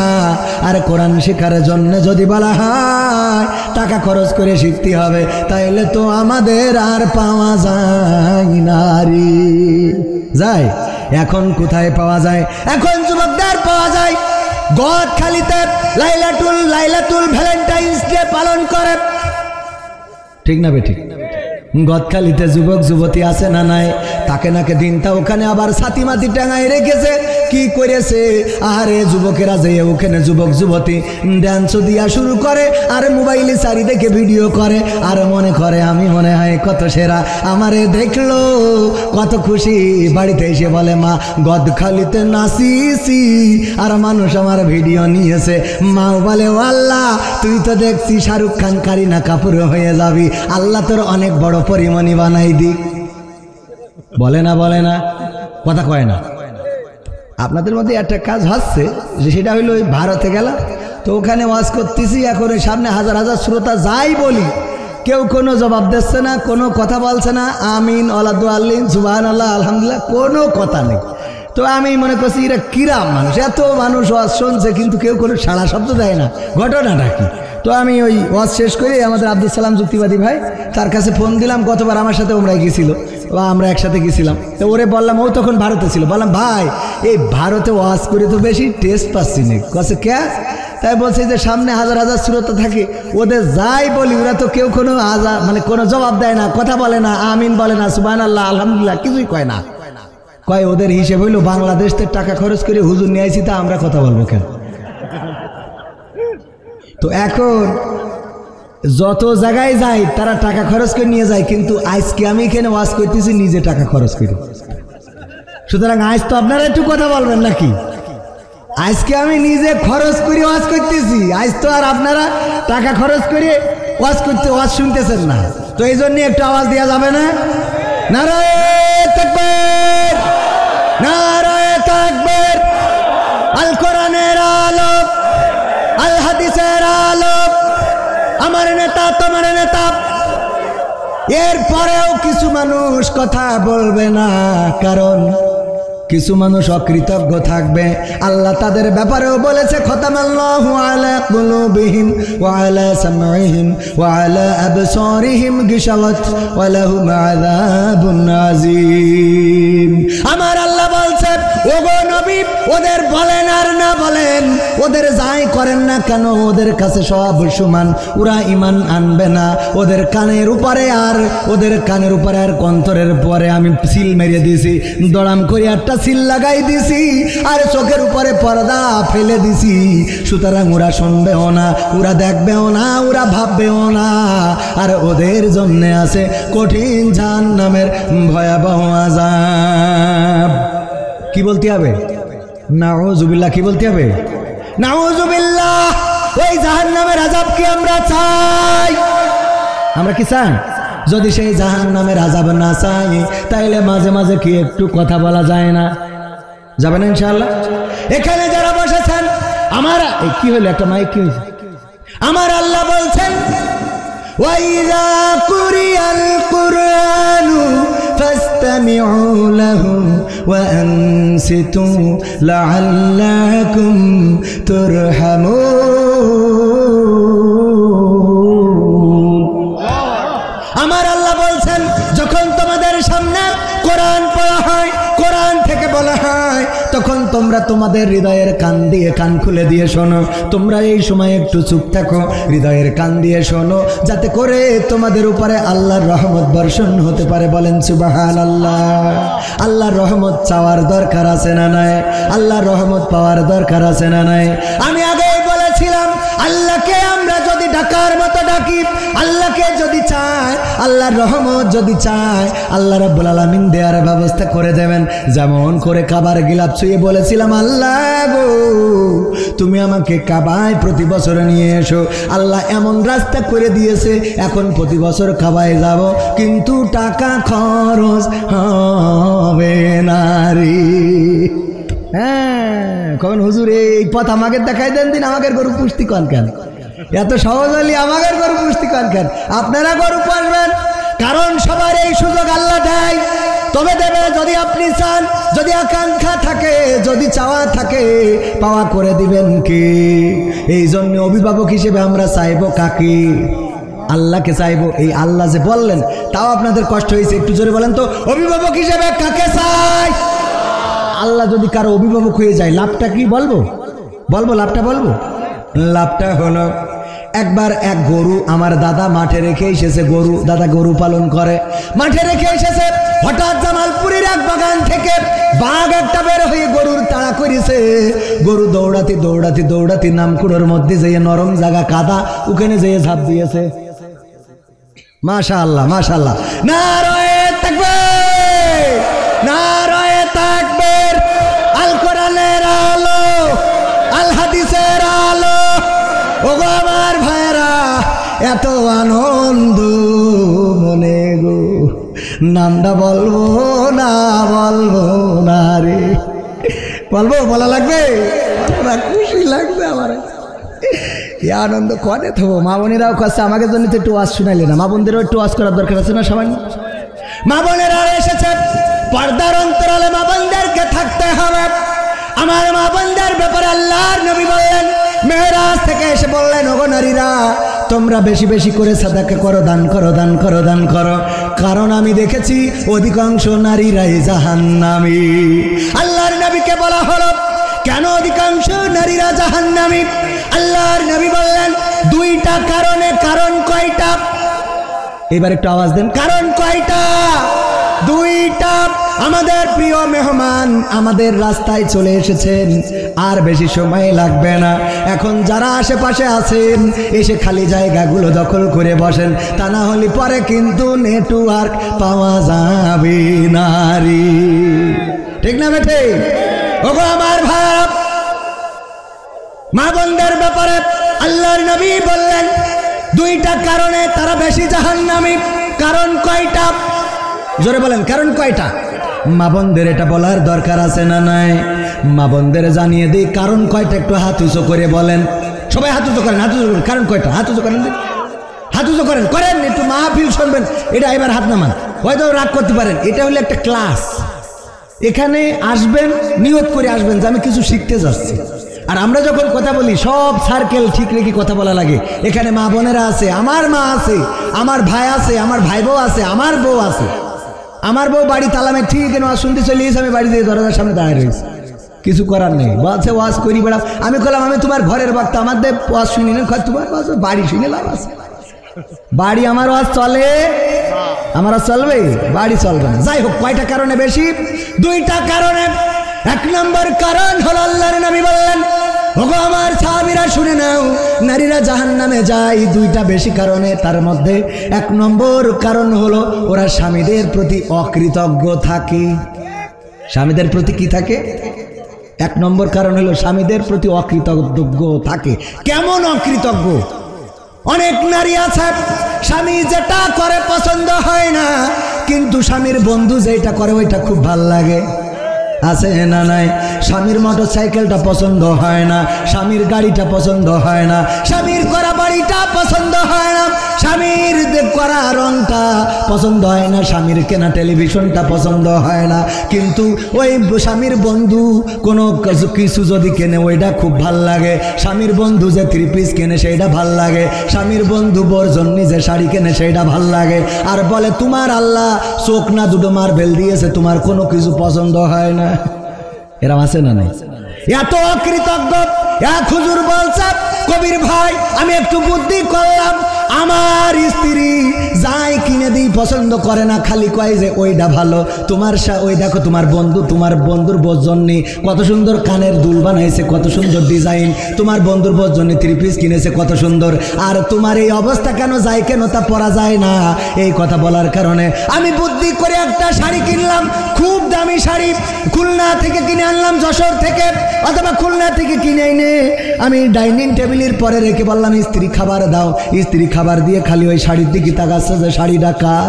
আর কোরআন শেখার জন্য যদি বলা হয় টাকা খরচ করে শিখতে হবে, তাইলে তো আমাদের আর পাওয়া যায় না রে। যায়? এখন কোথায় পাওয়া যায়? এখন যুবকদের পাওয়া যায় গদখালিতে লাইলাতুল ভ্যালেন্টাইন্স ডে পালন করে। ঠিক না বেঠিক? গদখালিতে যুবক যুবতী আছে না নাই? তাকে নাকে দিনটা ওখানে আবার ছাতিমাতি টাঙায় রেখেছে। কি করেছে? আরে যুবকেরা যে ওখানে যুবক যুবতী ডান্স দিয়া শুরু করে, আর মোবাইলে চারিদিকে ভিডিও করে, আর মনে করে আমি মনে হয় কত সেরা, আমারে দেখলো কত খুশি। বাড়িতে এসে বলে মা গদখালিতে নাচিছি আর মানুষ আমার ভিডিও নিয়েছে। মাও বলে ও আল্লাহ, তুই তো দেখছি শাহরুখ খান কারিনা কাপুর হয়ে যাবি, আল্লাহ তোর অনেক বড় পরিমণি বানাই দি। বলে না? বলে না? কথা কয় না। আপনাদের মধ্যে একটা কাজ হচ্ছে, যে সেটা হইলো ওই ভারতে গেলাম, তো ওখানে ওয়াজ করতেছি, এখন ওই সামনে হাজার হাজার শ্রোতা, যাই বলি কেউ কোনো জবাব দিচ্ছে না, কোনো কথা বলছে না। আমিন, আল্লাহ, সুবহানাল্লাহ, আলহামদুলিল্লাহ, কোনো কথা নেই। তো আমি মনে করছি এরা কিরাম মানুষ, এত মানুষ ওয়াজ শুনছে কিন্তু কেউ কোনো সাড়া শব্দ দেয় না, ঘটনাটা কি? তো আমি ওই ওয়াজ শেষ করে আমাদের আব্দুল সালাম যুক্তিবাদী ভাই, তার কাছে ফোন দিলাম। গতবার আমার সাথে ওমরায় গেছিল, বা আমরা একসাথে গেছিলাম। তো ওরে বললাম, ও তখন ভারতে ছিল, বললাম ভাই এই ভারতে ওয়াজ করে তো বেশি টেস্ট পাচ্ছি না। কাছে কে? তাই বলছে যে সামনে হাজার হাজার শ্রোতা থাকে, ওদের যাই বলি ওরা তো কেউ কোনো মানে কোনো জবাব দেয় না, কথা বলে না, আমিন বলে না, সুবহানাল্লাহ, আলহামদুলিল্লাহ কিছুই কয় না। কয় ওদের হিসেব হইলো বাংলাদেশ থেকে টাকা খরচ করে হুজুর নিয়ে আইছি, তা আমরা কথা বলবো কেন? তো এখন যত জায়গায় যাই তারা টাকা খরচ করে নিয়ে যায়, কিন্তু আজকে আমি এখানে ওয়াজ করতেছি নিজে টাকা খরচ করি। সুতরাং আজ তো আপনারা একটু কথা বলবেন নাকি? আজকে আমি নিজে খরচ করে ওয়াজ করতেছি, আজ তো আর আপনারা টাকা খরচ করে ওয়াজ শুনতেছেন না। তো এই জন্য একটু আওয়াজ দেওয়া যাবে না? নারায়ে তাকবীর, নারায়ে তাকবীর। আল কোরআনের আলো, আল হাদিসের আলো, আমার নেতা তোমার নেতা। এরপরেও কিছু মানুষ কথা বলবে না, কারণ কিছু মানুষ অকৃতজ্ঞ থাকবে। আল্লাহ তাদের ব্যাপারেও বলেছে, খতামাল্লাহু আলা কুলুবিহিম ওয়া আলা সামঈহিম ওয়া আলা আবসারিহিম গিশাওয়াত ওয়া লাহুম আযাবুন আযীম। আমার আল্লাহ বলছে, ওগো নবী, ওদের বলেন আর না বলেন, ওদের যাই করেন না কেন, ওদের কাছে সব সমান, ওরা ঈমান আনবে না। ওদের কানের উপরে আর কন্তরের পরে আমি সিল মেরে দিয়েছি, দড়াম করে একটা সিল লাগাই দিছি, আর চোখের উপরে পর্দা ফেলে দিছি। সুতরাং ওরা শুনবেও না, ওরা দেখবেও না, ওরা ভাববেও না। আর ওদের জন্য আছে কঠিন জাহান্নামের ভয়াবহ আযাব। কি বলতে হবে? নাউযুবিল্লাহ। কি বলতে হবে? নাউযুবিল্লাহ। ওই জাহান্নামের আযাব কি আমরা চাই? আমরা কি চাই? যদি সেই জাহান্নামের আযাব না চাই, তাইলে মাঝে মাঝে কি একটু কথা বলা যায় না? যাবেন ইনশাআল্লাহ? এখানে যারা বসেছেন আমার কি হলো, একটা মাইক কি হয়েছে? আমার আল্লাহ বলছেন ওয়াইযা কুরিয়াল কুরআনু ফাসতামিউ লাহু ওয়া আনসিতু লাআল্লাকুম তুরহামুন। আমার আল্লাহ বলছেন যখন তোমাদের সামনে কোরআন পড়া হয়, কোরআন থেকে বলা হয়, তখন তোমরা তোমাদের হৃদয়ের কান দিয়ে কান খুলে দিয়ে শোনো। তোমরা এই সময় একটু চুপ থাকো, হৃদয়ের কান দিয়ে শোনো, যাতে করে তোমাদের উপরে আল্লাহর রহমত বর্ষণ হতে পারে। বলেন সুবহানাল্লাহ। আল্লাহর রহমত চাওয়ার দরকার আছে না নাই? আল্লাহর রহমত পাওয়ার দরকার আছে না নাই? আমি আগেই বলেছিলাম আল্লাহকে আমরা যদি ডাকার মতো ডাকি, আল্লাহকে যদি চাই, আল্লাহর রহমত যদি চাই, আল্লাহ রাব্বুল আলামিন দেওয়ার ব্যবস্থা করে দেবেন। যেমন করে কাবার গিলাফ ছুঁয়ে বলেছিলাম আল্লাহ গো তুমি আমাকে কাবায় প্রতি বছর নিয়ে এসো। আল্লাহ এমন রাস্তা করে দিয়েছে এখন প্রতি বছর কাবায় যাব, কিন্তু টাকা খরচ হবে না রে। হ্যাঁ, কখন হুজুর এই পথ আমাকে দেখাই দেন দিন, আমাকে গরু পুষ্টি কন কেন? এত সহজ হলে আমাকে গরু পুষ্টি কন কেন? আপনারা গরু পালবেন, কারণ সবার এই সুযোগ আল্লাহ দেয়, তবে দেবে যদি আপনি চান, যদি আকাঙ্ক্ষা থাকে, যদি চাওয়া থাকে, পাওয়া করে দিবেন কি? এই জন্য অভিভাবক হিসেবে আমরা চাইবো কাকে? আল্লাহকে চাইবো। এই আল্লাহ যে বললেন, তাও আপনাদের কষ্ট হয়েছে, একটু জোরে বলেন তো, অভিভাবক হিসেবে কাকে চাই? আল্লাহ যদি কারো অভিভাবক হয়ে যায় লাভটা কি বলবো? লাভটা বলবো। লাভটা হলো একবার এক গরু আমার দাদা মাঠে রেখে এসেছে। দাদা গরু পালন করে, মাঠে রেখে এসেছে। হঠাৎ জামালপুরের এক বাগান থেকে বাঘ একটা বের হয়ে গরুর তাড়া করেছে। গরু দৌড়াতে দৌড়াতে দৌড়াতে নামকুড়োর মধ্যে যেয়ে নরম জায়গা কাদা, ওখানে যেয়ে ঝাঁপ দিয়েছে। মাশাআল্লাহ মাশাআল্লাহ, নারায়ে তাকবীর, নারায়ে তাকবীর। আল কোরআনের আলো, আল হাদিসের আলো। ওগো আমার ভাইরা, এত আনন্দ মনে গো, নামটা বলবো না রে, বলা লাগবে? খুশি লাগবে আমার, এই আনন্দ কনে থবো। মা বোনেরাও কাছে আমাকে জন্য তো একটু ওয়াজ শুনাইলে না? মা বোনদেরও একটু ওয়াজ করার দরকার আছে না? সবাই মা বোনেরা এসেছে, পর্দার অন্তরালে মা বোনদেরকে থাকতে হবে। আমার মা বোনদের ব্যাপারে আল্লাহর নবী বললেন, মেরাজ থেকে এসে বললেন, ওগো নারীরা তোমরা বেশি বেশি করে সাদাকা করো, দান করো, দান করো, দান করো, কারণ আমি দেখেছি অধিকাংশ নারীরাই জাহান্নামী। আল্লাহর নবীকে বলা হলো কেন অধিকাংশ নারীরা জাহান্নামী? আল্লাহর নবী বললেন দুইটা কারণে। কারণ কয়টা? এবার একটু আওয়াজ দেন, কারণ কয়টা? দুইটা। আমাদের প্রিয় মেহমান আমাদের রাস্তায় চলে এসেছেন, আর বেশি সময় লাগবে না। এখন যারা আশেপাশে আছেন এসে খালি জায়গাগুলো দখল করে বসেন, তা না হলে পরে কিন্তু নেটওয়ার্ক পাওয়া যাবে না রে। ঠিক না বেটে? ওগো আমার ভাই, মা বোনদের ব্যাপারে আল্লাহর নবী বললেন দুইটা কারণে তারা বেশি জাহান্নামী। কারণ কয়টা? জোরে বলেন, কারণ কয়টা? মা বোনদের এটা বলার দরকার আছে না নাই? মা বোনদের জানিয়ে দিই কারণ কয়টা, একটু হাত উঁচু করে বলেন। সবাই হাত উঁচু করেন, হাত উঁচু করেন। কারণ কয়টা? হাত উঁচু করেন, হাত উঁচু করেন, করেন একটু মাহফিল শুনবেন। এটা এবার হাত নামান, হয়তো রাগ করতে পারেন। এটা হলো একটা ক্লাস, এখানে আসবেন নিয়ত করে আসবেন যে আমি কিছু শিখতে যাচ্ছি। আর আমরা যখন কথা বলি সব সার্কেল ঠিক রেখে কথা বলা লাগে। এখানে মা বোনেরা আছে, আমার মা আছে, আমার ভাই আছে, আমার ভাই বউ আছে, আমার বউ আছে। আমার বউ বাড়ি তালামে ঠিক শুনতে চলে এসে আমি বাড়ি থেকে দরজার সামনে দাঁড়িয়ে রয়েছি, কিছু করার নেই। বলছে ওয়াজ করি বেড়াও। আমি বললাম আমি তোমার ঘরের বক্তা, আমাদের ওয়াজ শুনি না, তোমার ওয়াজ বাড়ি শুনে লাভ আছে? বাড়ি আমার ওয়াজ চলে, আমার চলবে, বাড়ি চলবে না। যাই হোক, কয়টা কারণে বেশি? দুইটা কারণে। এক নম্বর কারণ হলো আল্লাহর নবী বললেন, ওগো আমার সাহাবীরা শুনে নাও, নারীরা জাহান্নামে যায় দুইটা বেশি কারণে। তার মধ্যে এক নম্বর কারণ হলো ওরা স্বামীদের প্রতি অকৃতজ্ঞ থাকে। স্বামীদের প্রতি কি থাকে? এক নম্বর কারণ হলো স্বামীদের প্রতি অকৃতজ্ঞ থাকে। কেমন অকৃতজ্ঞ? অনেক নারী আছে স্বামী যেটা করে পছন্দ হয় না, কিন্তু স্বামীর বন্ধু যেটা করে ওইটা খুব ভাল লাগে। আছে না নাই? স্বামীর মোটর সাইকেলটা পছন্দ হয় না, স্বামীর গাড়িটা পছন্দ হয় না, স্বামীর করা বাড়িটা পছন্দ হয় না, স্বামীর করা রংটা পছন্দ হয় না, স্বামীর কেনা টেলিভিশনটা পছন্দ হয় না, কিন্তু ওই স্বামীর বন্ধু কোনো কিছু যদি কেনে ওইটা খুব ভাল লাগে, স্বামীর বন্ধু যে 3 পিস কেনে সেইটা ভাল লাগে, স্বামীর বন্ধু বোর জন্য যে শাড়ি কেনে সেইটা ভাল লাগে, আর বলে তোমার আল্লাহ চোখ না দুটো মার্বেল দিয়েছে, তোমার কোনো কিছু পছন্দ হয় না। এরকম আছে না নাই? এত অকৃতজ্ঞ। এক হুজুর বলছে, কবির ভাই আমি একটু বুদ্ধি করলাম, আমার স্ত্রী যাই কিনে দিই পছন্দ করে না, খালি কয় যে ওইটা ভালো, তোমার ওই দেখো তোমার বন্ধুর বোর জন্য কত সুন্দর কানের দুল বানাইছে, কত সুন্দর ডিজাইন, তোমার বন্ধুর বোর জন্য 3 পিস কিনেছে কত সুন্দর, আর তোমার এই অবস্থা কেন, যায় কেন তা পরা যায় না। এই কথা বলার কারণে আমি বুদ্ধি করে একটা শাড়ি কিনলাম, খুব দামি শাড়ি, খুলনা থেকে কিনে আনলাম, যশোর থেকে অথবা খুলনা থেকে কিনে এনে আমি ডাইনিং টেবিলের পরে রেখে বললাম স্ত্রী খাবার দাও। স্ত্রী খাবার দিয়ে খালি ওই শাড়ির দিকে তাকাচ্ছে যে শাড়িটা কার,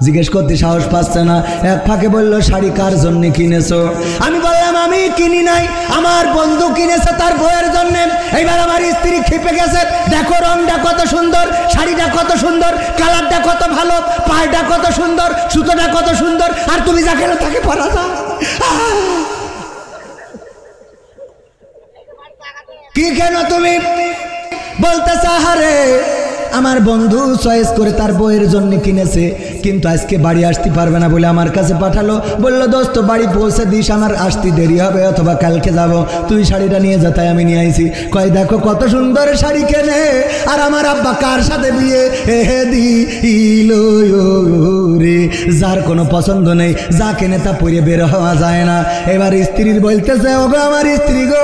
জিজ্ঞেস করতে সাহস পাচ্ছে না। এক ফাঁকে বললো শাড়ি কার জন্য কিনেছো? আমি বললাম আমি কিনি নাই, আমার বন্ধু কিনেছে তার বউয়ের জন্য। এইবার আমার স্ত্রী খেপে গেছে, দেখো রংটা কত সুন্দর, শাড়িটা কত সুন্দর, কালারটা কত ভালো, পাড়টা কত সুন্দর, সুতোটা কত সুন্দর, আর তুমি যা কেন তাকে পরা দাও। কি কেন তুমি? বলতেছে আহারে আমার বন্ধু চয়েস করে তার বউয়ের জন্য কিনেছে, কিন্তু আজকে বাড়ি আসতে পারবে না বলে আমার কাছে পাঠালো, বললো দোস্ত বাড়ি পৌঁছে দিস, আমার আসতে দেরি হবে অথবা কালকে যাব, তুই শাড়িটা নিয়ে যা। তাই আমি নিয়ে আইছি। কয় দেখো কত সুন্দর শাড়ি কেনে, আর আমার আব্বা কার সাথে বিয়ে দিল রে, যার কোনো পছন্দ নেই, যা কেনে তা পরে বের হওয়া যায় না। এবার স্ত্রীর বলতেছে, ওগো আমার স্ত্রী গো,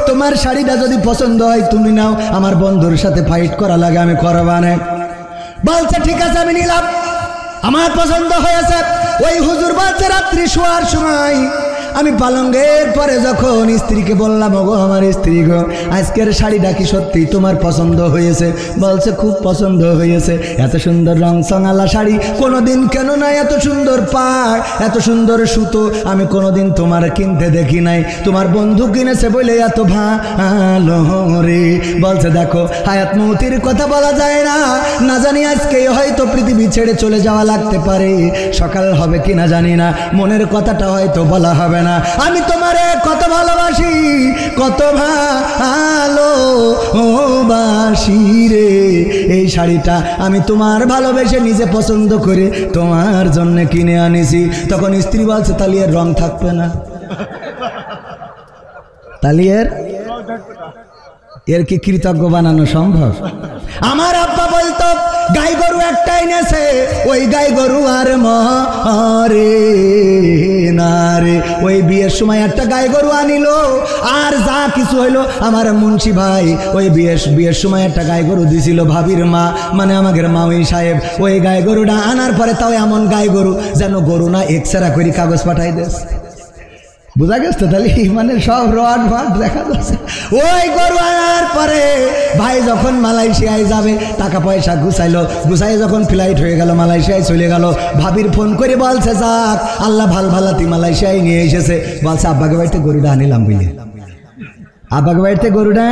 তোমার শাড়িটা যদি পছন্দ হয় তুমি নাও, আমার বন্ধুর সাথে ফাইট করা লাগে আমি করবা না। বলছে ঠিক আছে আমি নিলাম, আমার পছন্দ হয়েছে। ওই হুজুর বলছে রাত্রি শোয়ার সময় আমি পালঙ্গের পরে যখন স্ত্রীকে বললাম, ওগো আমার স্ত্রী গো, আজকের শাড়িটা কি সত্যি তোমার পছন্দ হয়েছে? বলছে খুব পছন্দ হয়েছে, এত সুন্দর রং চঙালা শাড়ি কোনোদিন কেন নাই, এত সুন্দর পাড়, এত সুন্দর সুতো আমি কোনোদিন তোমার কিনতে দেখি নাই, তোমার বন্ধু কিনেছে বলে এত ভালো রে। বলছে দেখো হায়াত মৌতির কথা বলা যায় না, না জানি আজকে হয়তো পৃথিবী ছেড়ে চলে যাওয়া লাগতে পারে, সকাল হবে কিনা জানি না, মনের কথাটা হয়তো বলা হবে না। আমি তোমারে কত ভালোবাসি, কত ভালোবাসি রে, এই শাড়িটা আমি তোমার ভালোবেসে নিজে পছন্দ করে তোমার জন্য কিনে আনিছি। তখন স্ত্রী বলছে তাহলে এর রং থাকবে না, তাহলে এর কি কৃতজ্ঞ বানানো সম্ভব? আমার আব্বা বলতো গাই গরু একটা এনেছে, ওই গাই গরু আর মরে না রে। ওই বিয়ের সময় একটা গাই গরু আনিল, আর যা কিছু হইলো আমার মুন্সি ভাই ওই বিয়ের সময় একটা গাই গরু দিছিল ভাবির মা, মানে আমাদের মাউই সাহেব। ওই গাই গরুটা আনার পরে তাও এমন গাই গরু যেন গরু না এক্সরা করে কাগজ পাঠাই দেশ। বুঝা গেছে? তাহলে মানে সব রড ভাট দেখা যাচ্ছে। ওই গরু আনার পরে ভাই যখন মালয়েশিয়ায় যাবে টাকা পয়সা গুছাই যখন ফ্লাইট হয়ে গেল, মালয়েশিয়ায় চলে গেল, ভাবির ফোন করে বলছে যাক আল্লাহ ভালাতি মালয়েশিয়ায় নিয়ে এসেছে। বলছে আব্বাকে বাড়িতে গরুটা আনিলাম বুঝলে, আব্বাকে বাড়িতে গরুটা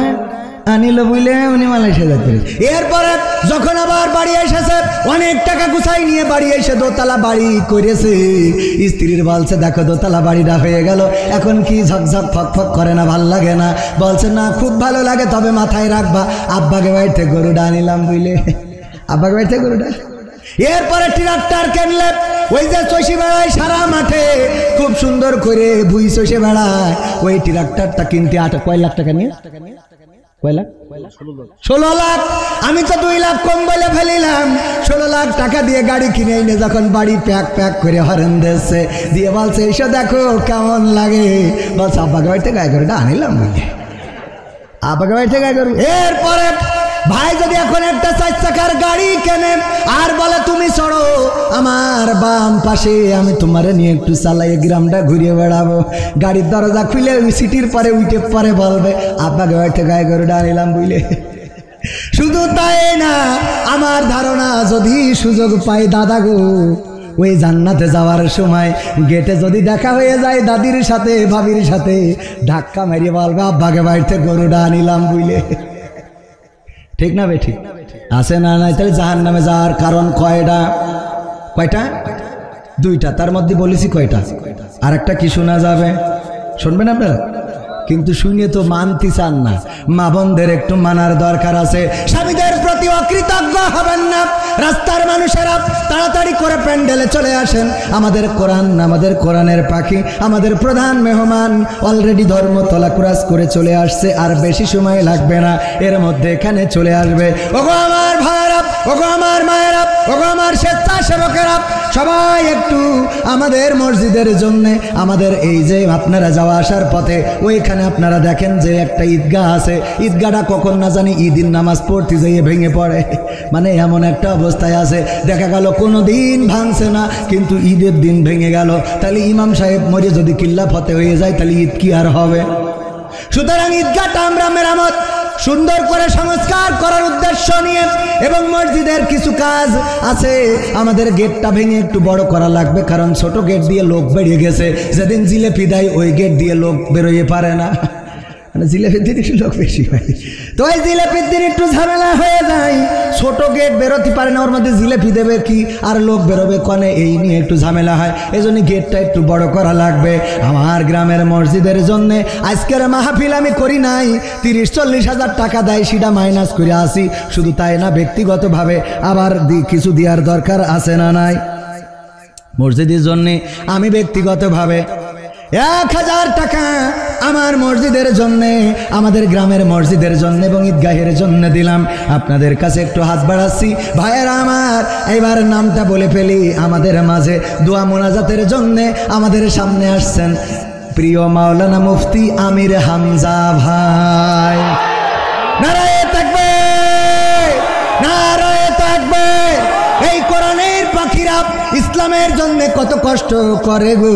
আনিল বুঝলে উনি মালয়েশিয়া যাচ্ছে। এরপরে যখন আবার বাড়ি এসেছে অনেক টাকা গুছাই নিয়ে বাড়ি এসে দোতলা বাড়ি করেছে। স্ত্রীর বলছে দেখো দোতলা বাড়িটা হয়ে গেল, এখন কি ঝকঝক ফক করে না, ভাল লাগে না? বলছে না খুব ভালো লাগে, তবে মাথায় রাখবা আব্বাকে বাড়িতে গরুটা আনিলাম বুঝলে, আব্বাকে বাড়িতে গরুটা। এরপরে ট্রাক্টর কিনলে, ওই যে চষে বেড়ায় সারা মাঠে খুব সুন্দর করে ভুই চষে বেড়ায়, ওই ট্রাক্টরটা কিনতে কয় লাখ টাকা নিয়ে, কয় লাখ? 16 লাখ। আমি তো 2 লাখ কম বলে ফেলিলাম। 16 লাখ টাকা দিয়ে গাড়ি কিনে এনে যখন বাড়ি প্যাক করে হরেন দিচ্ছে, দিয়ে বলছে এসে দেখো কেমন লাগে। বলছে আব্বাকে বাড়িতে গায়ে গরুটা আনিলাম বুঝলি, আব্বাকে বাড়িতে গায়ে গরু। এরপরে ভাই যদি এখন একটা 4 চাকার গাড়ি কেনে আর বলে তুমি চড়ো আমার বাম পাশে, আমি তোমারে নিয়ে একটু চালাই গ্রামটা ঘুরিয়ে বেড়াবো, গাড়ির দরজা খুলে সিটির পরে উঠে পরে বলবে আব্বাকে বাড়িতে গায়ে গরুটা আনিলাম বুঝলে। শুধু তাই না, আমার ধারণা যদি সুযোগ পাই দাদা গো, ওই জান্নাতে যাওয়ার সময় গেটে যদি দেখা হয়ে যায় দাদির সাথে ভাবির সাথে, ধাক্কা মারিয়ে বলবে আব্বাকে বাড়িতে গরুটা আনিলাম বুঝলে। ঠিক না বেঠিক? আছে না নাই? তাহলে জাহান্নামে যাওয়ার কারণ কয়টা? দুইটা। তার মধ্যে বলেছি কয়টা? আর একটা কি শোনা যাবে? শুনবেন আপনারা? কিন্তু শুনে তো মানতে চান না। মা বোনদের একটু মানার দরকার আছে। স্বামীদের প্রতি অকৃতজ্ঞ হবেন না। রাস্তার মানুষেরা তাড়াতাড়ি করে প্যান্ডেলে চলে আসেন। আমাদের কোরআন, আমাদের কোরআনের পাখি, আমাদের প্রধান মেহমান অলরেডি ধর্মতলা ক্রস করে চলে আসছে। আর বেশি সময় লাগবে না, এর মধ্যে এখানে চলে আসবে। ওগো আমার ভাইয়েরা, ওগো আমার মায়েরা, ওগো আমার স্বেচ্ছাসেবকেরা, সবাই একটু আমাদের মসজিদের জন্য, আমাদের এই যে আপনারা যাওয়া আসার পথে ওইখানে আপনারা দেখেন যে একটা ঈদগাহ আছে। ঈদগাহটা কখন না জানি ঈদের নামাজ পড়তে যেয়ে ভেঙে পড়ে। মানে এমন একটা অবস্থায় আছে, দেখা গেল কোনো দিন ভাঙছে না, কিন্তু ঈদের দিন ভেঙে গেল। তাহলে ইমাম সাহেব মরে যদি কিল্লা ফতে হয়ে যায়, তাহলে ঈদ কি আর হবে? সুতরাং ঈদগাহটা আমরা মেরামত সুন্দর করে সংস্কার করার উদ্দেশ্য নিয়ে, এবং মসজিদের কিছু কাজ আছে, আমাদের গেটটা ভেঙে একটু বড় করা লাগবে, কারণ ছোট গেট দিয়ে লোক বেরিয়ে গেছে। যেদিন জিলেপি দেয় ওই গেট দিয়ে লোক বেরোতে পারে না, মানে জিলেপির দিন একটু লোক বেশি হয়, তো ওই জিলেপির দিন একটু ঝামেলা হয়ে যায়। ছোট গেট বেরোতে পারে না, ওর মধ্যে জিলেপি দেবে কি আর লোক বেরোবে কনে, এই নিয়ে একটু ঝামেলা হয়। এই জন্য গেটটা একটু বড় করা লাগবে। আমার গ্রামের মসজিদের জন্য আজকের মাহফিল আমি করি নাই, 30-40 হাজার টাকা দেয়, সেটা মাইনাস করে আসি। শুধু তাই না, ব্যক্তিগতভাবে আবার কিছু দেওয়ার দরকার আছে না নাই? মসজিদের জন্যে আমি ব্যক্তিগতভাবে 1000 টাকা আমার মসজিদের জন্যে, আমাদের গ্রামের মসজিদের জন্য এবং ঈদগাহের জন্য দিলাম। আপনাদের কাছে একটু হাত বাড়াচ্ছি ভাইয়েরা আমার। এবার নামটা বলে ফেলি, আমাদের মাঝে দোয়া মোনাজাতের জন্যে আমাদের সামনে আসছেন প্রিয় মাওলানা মুফতি আমির হামজা ভাই। নারায়ে তাকবীর, নারায়ে তাকবীর। এই কোরআনের পাখিরা ইসলামের জন্য কত কষ্ট করে গো,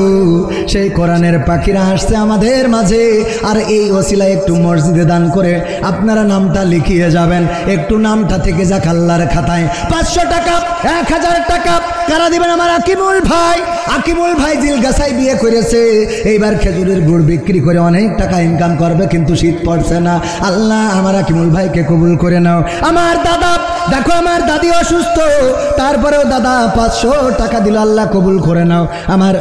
সেই কোরআনের পাখিরা আসছে আমাদের মাঝে। আর এই ওসিলা একটু মসজিদে দান করে আপনারা নামটা লিখিয়ে যাবেন, একটু নামটা থেকে যাক আল্লাহর খাতায়। 500 টাকা, 1000 টাকা কারা দিবেন? আমার আকিমুল ভাই। আকিমুল ভাই জিলগাছায় বিয়ে করেছে, এইবার খেজুরের গুড় বিক্রি করে অনেক টাকা ইনকাম করবে, কিন্তু শীত পড়ছে না। আল্লাহ আমার আকিমুল ভাইকে কবুল করে নাও। আমার দাদা, দেখো আমার দাদি অসুস্থ, তারপরেও দাদা 500 টাকা দিল, আল্লাহ কবুল করে নাও।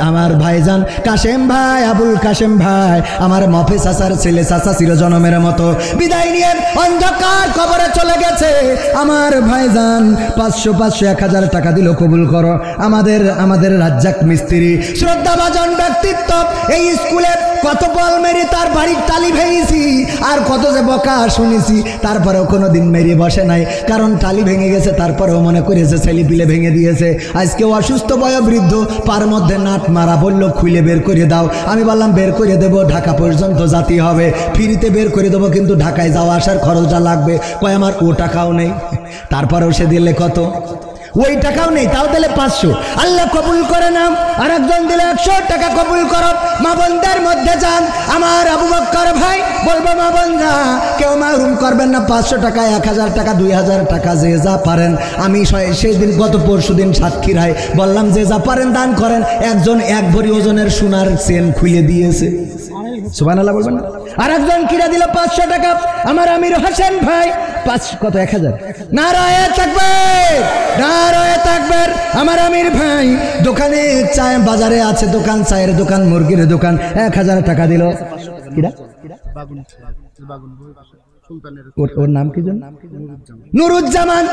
আমার ভাইজান কাশেম ভাই, আবুল কাশেম ভাই, আমার মফে চাচার ছেলে, চাচা ছিল জনমের মতো, বিদায় নিয়ে অন্ধকার কবরে চলে গেছে। আমার ভাইজান 500 1000 টাকা দিল, কবুল করো। আমাদের রাজ্জাক মিস্ত্রি, শ্রদ্ধাভাজন ব্যক্তিত্ব, এই স্কুলে কত বল মেরে তার বাড়ির টালি ভেঙেছি, আর কত যে বকা শুনেছি, তারপরেও কোনো দিন মেরে বসে নাই, কারণ টালি ভেঙে গেছে। তারপরেও মনে করেছে ছেলে পিলে ভেঙে দিয়েছে। আজকে অসুস্থ বয়োবৃদ্ধ, পার মধ্যে নাট মারা, বললো খুলে বের করে দাও। আমি বললাম বের করে দেবো, ঢাকা পর্যন্ত যেতে হবে, ফ্রিতে বের করে দেবো, কিন্তু ঢাকায় যাওয়া আসার খরচটা লাগবে। কয় আমার ও টাকাও নেই। তারপরেও সে দিলে কত? ওই টাকাও নেই, তাও দিলে 500। আল্লাহ কবুল করে নাও। আর একজন দিলে 100 টাকা, কবুল করো। মা বোনদের মধ্যে যান, আমার আবু বকর ভাই বলবো, মা বোনরা কেউ মাহরুম করবেন না। 500 টাকা, 1000 টাকা, 2000 টাকা, যে যা পারেন। আমি সেই দিন গত পরশু দিন সাতক্ষীরায় বললাম যে যা পারেন দান করেন। একজন 1 ভরি ওজনের সোনার চেন খুলে দিয়েছে, সুবহানাল্লাহ বলবেন। আর একজন কিরা দিল 500 টাকা, আমার আমির হোসেন ভাই। 1000 নারায়ে তাকবীর, নারায়ে তাকবীর। আমার আমির ভাই দোকানে চায়, বাজারে আছে দোকান, চায়ের দোকান, মুরগির দোকান, 1000 টাকা দিল। কিরা? ওর নাম কি জান? নুরুজ্জামান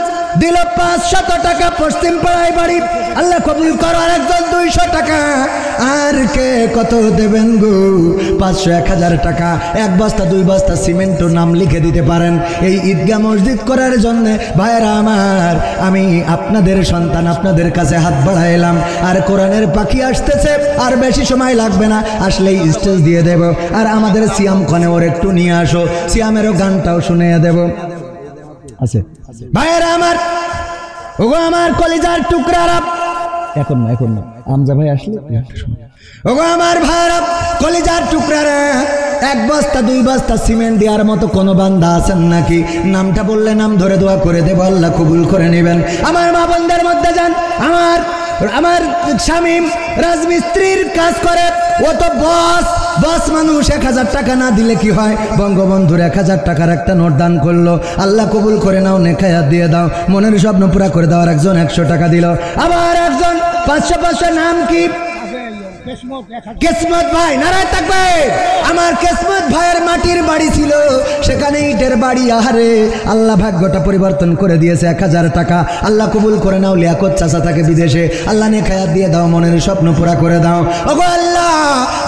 দিল 500 টাকা, পশ্চিম পাড়ায় বাড়ি, আল্লাহ কবুল করো। আর একজন 200 টাকা। আর কে কত দেবেন গো? 500 1000 টাকা, 1 বস্তা 2 বস্তা সিমেন্টও নাম লিখে দিতে পারেন এই ঈদগাহ মসজিদ করার জন্য। ভাইরা আমার, আমি আপনাদের সন্তান, আপনাদের কাছে হাত বাড়াইলাম। আর কোরআনের পাখি আসতেছে, আর বেশি সময় লাগবে না, আসলেই স্টেজ দিয়ে দেব। আর আমাদের সিয়াম খনে ওর একটু নিয়ে আসো, সিয়ামেরও গানটাও শুনিয়ে দেব। আছে ভাইরা আমার, ওগো আমার কলিজার টুকরারা, এখন না আমজা ভাই আসলে ওগো আমার ভাইরা কলিজার টুকরারা, 1 বস্তা 2 বস্তা সিমেন্ট দেওয়ার মতো কোনো বান্দা আছেন নাকি? নামটা বললে নাম ধরে দোয়া করে দেব, আল্লাহ কবুল করে নেবেন। আমার মা বোনদের মধ্যে যান, আমার আমার স্বামী রাজমিস্ত্রির কাজ করে, ও তো বস মানুষ। 1000 টাকা না দিলে কি হয়? বঙ্গবন্ধুর 1000 টাকার একটা নোট দান করলো, আল্লাহ কবুল করে নাও, নেক হায়াত দিয়ে দাও, মনের স্বপ্ন পুরা করে দাও। আর একজন 100 টাকা দিল, আবার একজন 500 নাম কি? কিসমত ভাই, নারায় থাকবে। আমার কিসমত ভাইয়ের মাটির বাড়ি ছিল, সেখানে ইটের বাড়ি। আহারে আল্লাহ ভাগ্যটা পরিবর্তন করে দিয়েছে। 1000 টাকা আল্লাহ কবুল করে নাও। লিয়াকত চাচা থাকে বিদেশে, আল্লাহ নেক হায়াত দিয়ে দাও, মনের স্বপ্ন পুরা করে দাও। ওগো আল্লাহ,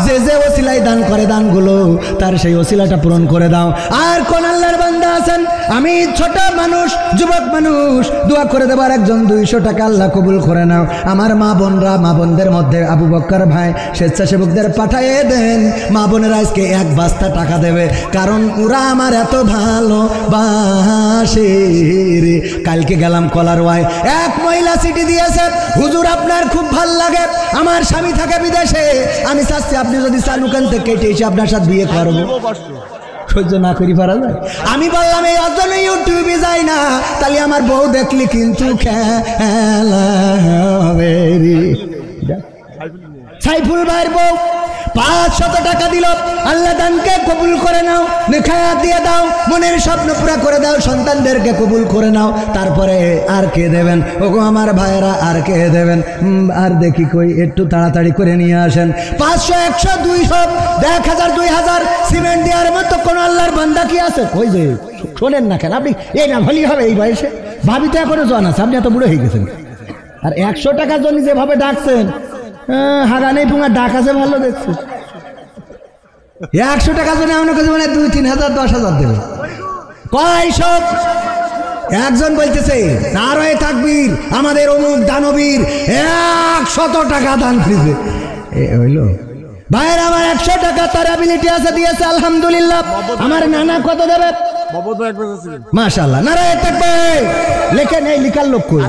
যে ওসিলায় দান করে দানগুলো, তার সেই ওসিলাটা পূরণ করে দাও। আর কোন আল্লাহর বান্দা আছেন, আমি ছোট মানুষ, যুবক মানুষ, দোয়া করে দেবার একজন 200 টাকা আল্লাহ কবুল করে নাও। আমার মা বোনরা, মা বোনদের মধ্যে আবু বক্কর ভাই স্বেচ্ছাসেবকদের পাঠিয়ে দেন। মা বোনেরা আজকে 1 বস্তা টাকা দেবে, কারণ ওরা আমার এত ভালোবাসে রে। কালকে গেলাম কলারওয়ায়, এক মহিলা চিঠি দিয়েছে, হুজুর আপনার খুব ভাল লাগে, আমার স্বামী থাকে বিদেশে, আমি চাচ্ছি আপনি যদি চালুকান থেকে কেটে এসে আপনার সাথে বিয়ে করবো। সহ্য না করি পারা যায়? আমি বললাম এই অজন্য ইউটিউবে যাই না, তাহলে আমার বউ দেখলি কিন্তু খেলা হবে রে। সাইফুল ভাইয়ের বউ 500 টাকা দিল, আল্লাহ দানকে কবুল করে নাও, নেক হায়াত দিয়ে দাও, মনের স্বপ্ন পুরা করে দাও, সন্তানদেরকে কবুল করে নাও। তারপরে আর কে দেবেন? ওগো আমার ভাইয়েরা, আর কে দেবেন? আর দেখি কই, একটু তাড়াতাড়ি করে নিয়ে আসেন। 500, 100, 200, 1000, 2000 সিমেন্ট দেওয়ার মতো কোন আল্লাহর বান্দা কি আছে? ওই যে শোনেন না কেন আপনি? এই না ভালোই হবে এই বয়সে, ভাবি তো এখনো জন আছে, আপনি এত বুড়ো হয়ে গেছেন। আর 100 টাকার জন্য যেভাবে ডাকছেন, হাগা নেই পুঙা ডাক আছে, ভালো দেখছে। 100 টাকার জন্য এমন কাছে মানে 2-3 হাজার 10,000 দেবে। কয় সব? একজন বলতেছে নারায়ে তাকবীর, আমাদের অমুক দানবীর 100 টাকা দান করেছে। হইল ভাইয়ের, আমার 100 টাকা তার অ্যাবিলিটি আছে, দিয়েছে আলহামদুলিল্লাহ। আমার নানা কত দেবে? মাশাআল্লাহ, নারায়ে তাকবীর। লেখেন, এই লিখার লোক কই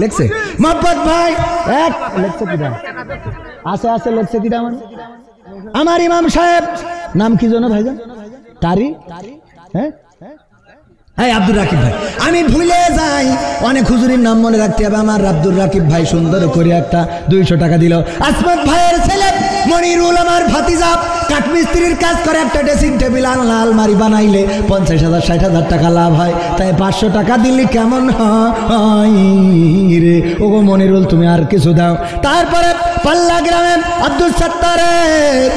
লেখছে? মোহাম্মদ ভাই এক লেখছে কিনা? আছে লেখছে কিনা? আমার ইমাম সাহেব নাম কি জানো ভাইজান? তারি, হ্যাঁ হ্যাঁ আব্দুর রাকিব ভাই। আমি ভুলে যাই, অনেক হুজুরের নাম মনে রাখতে হবে। আমার আব্দুর রাকিব ভাই সুন্দর করে একটা 200 টাকা দিল। আসমত ভাইয়ের ছেলে মনিরুল, আমার ভাতিজা, কাঠমিস্ত্রির কাজ করে, একটা ড্রেসিং টেবিল আলমারি বানাইলে 50,000 60,000 টাকা লাভ হয়। তাই 500 টাকা দিলি কেমন হয় রে? ওগো মনিরুল, তুমি আর কিছু দাও। তারপরে পাল্লা গ্রামে আব্দুল সত্তারের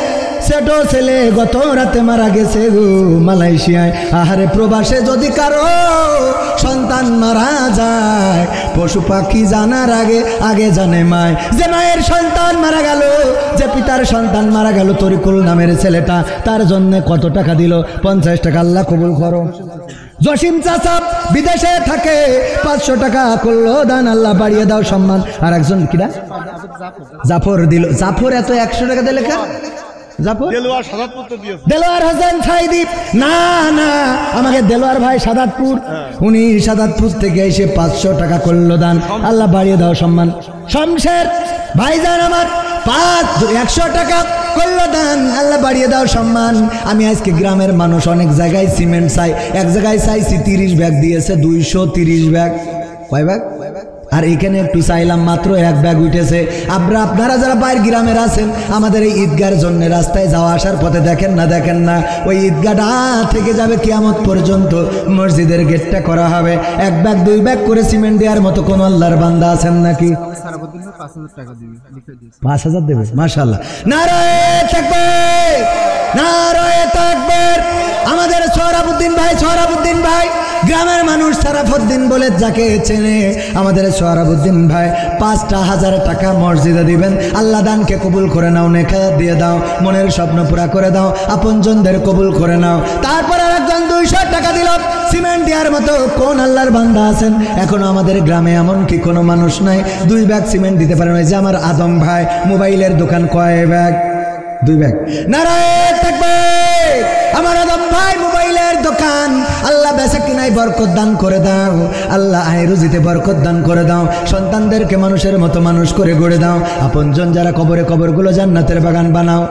ছোট ছেলে গত রাতে মারা গেছে গো মালয়েশিয়ায়। আহারে প্রবাসে যদি কারো সন্তান মারা যায়, পশু পাখি জানার আগে জানে মায়। যে মায়ের সন্তান মারা গেল, যে পিতার সন্তান মারা গেল, তরিকুল নামের ছেলেটা, তার জন্য কত টাকা দিল? 50 টাকা। আল্লাহ কবুল করো। জসিম চাচা বিদেশে থাকে, 500 টাকা করলো দান, আল্লাহ বাড়িয়ে দাও সম্মান। আর একজন কিনা জাফর দিল। জাফর এত 100 টাকা দিলে কেন? দেলোয়ার হোসেন সাইদীপ, না আমাকে দেলোয়ার ভাই সাদাতপুর, উনি সাদাতপুর থেকে এসে 500 টাকা করলো দান, আল্লাহ বাড়িয়ে দাও সম্মান। শমশের ভাইজান আমার 100 টাকা করলো দান, আল্লাহ বাড়িয়ে দাও সম্মান। আমি আজকে গ্রামের মানুষ, অনেক জায়গায় সিমেন্ট চাই, এক জায়গায় চাইছি 30 ব্যাগ, দিয়েছে 230 ব্যাগ। কয় ব্যাগ? আর এখানে একটু চাইলাম, মাত্র 1 ব্যাগ উঠেছে। আপনারা যারা বাইরের গ্রামের আছেন, আমাদের এই ঈদগার জন্য রাস্তায় যাওয়া আসার পথে দেখেন না, ওই ঈদগাটা থেকে যাবে কিয়ামত পর্যন্ত, মসজিদের গেটটা করা হবে। 1 ব্যাগ 2 ব্যাগ করে সিমেন্ট দেওয়ার মতো কোন আল্লাহর বান্দা আছেন নাকি? 5,000 দেবে, মাশাআল্লাহ। নারায়ে তাকবীর, নারায়ে তাকবীর। আমাদের সোহরাবউদ্দিন ভাই, গ্রামের মানুষ সারাফউদ্দিন বলে যাকে চেনে, আমাদের সোহরাবউদ্দিন ভাই 5,000 টাকা মসজিদে দিবেন। আল্লাহ দানকে কবুল করে নাও, নেক হায়াত দিয়ে দাও, মনের স্বপ্ন পুরা করে দাও, আপনজনদের কবুল করে নাও। তারপর একজন 200 টাকা দিল। সিমেন্ট দেওয়ার মতো কোন আল্লাহর বান্দা আছেন? এখনো আমাদের গ্রামে এমন কি কোনো মানুষ নাই 2 ব্যাগ সিমেন্ট দিতে পারে না? যে আমার আদম ভাই মোবাইলের দোকান, কয় ব্যাগ? 2 ব্যাগ। নারায়ে তাকবীর। আমার আদম ভাই মোবাইলের দোকান, আল্লাহ বেচা কিনায় বরকত দান করে দাও, আল্লাহ আয় রুজিতে বরকত দান করে দাও, সন্তানদেরকে মানুষের মতো মানুষ করে গড়ে দাও, আপনজন যারা কবরে, কবরগুলো জান্নাতের বাগান বানাও।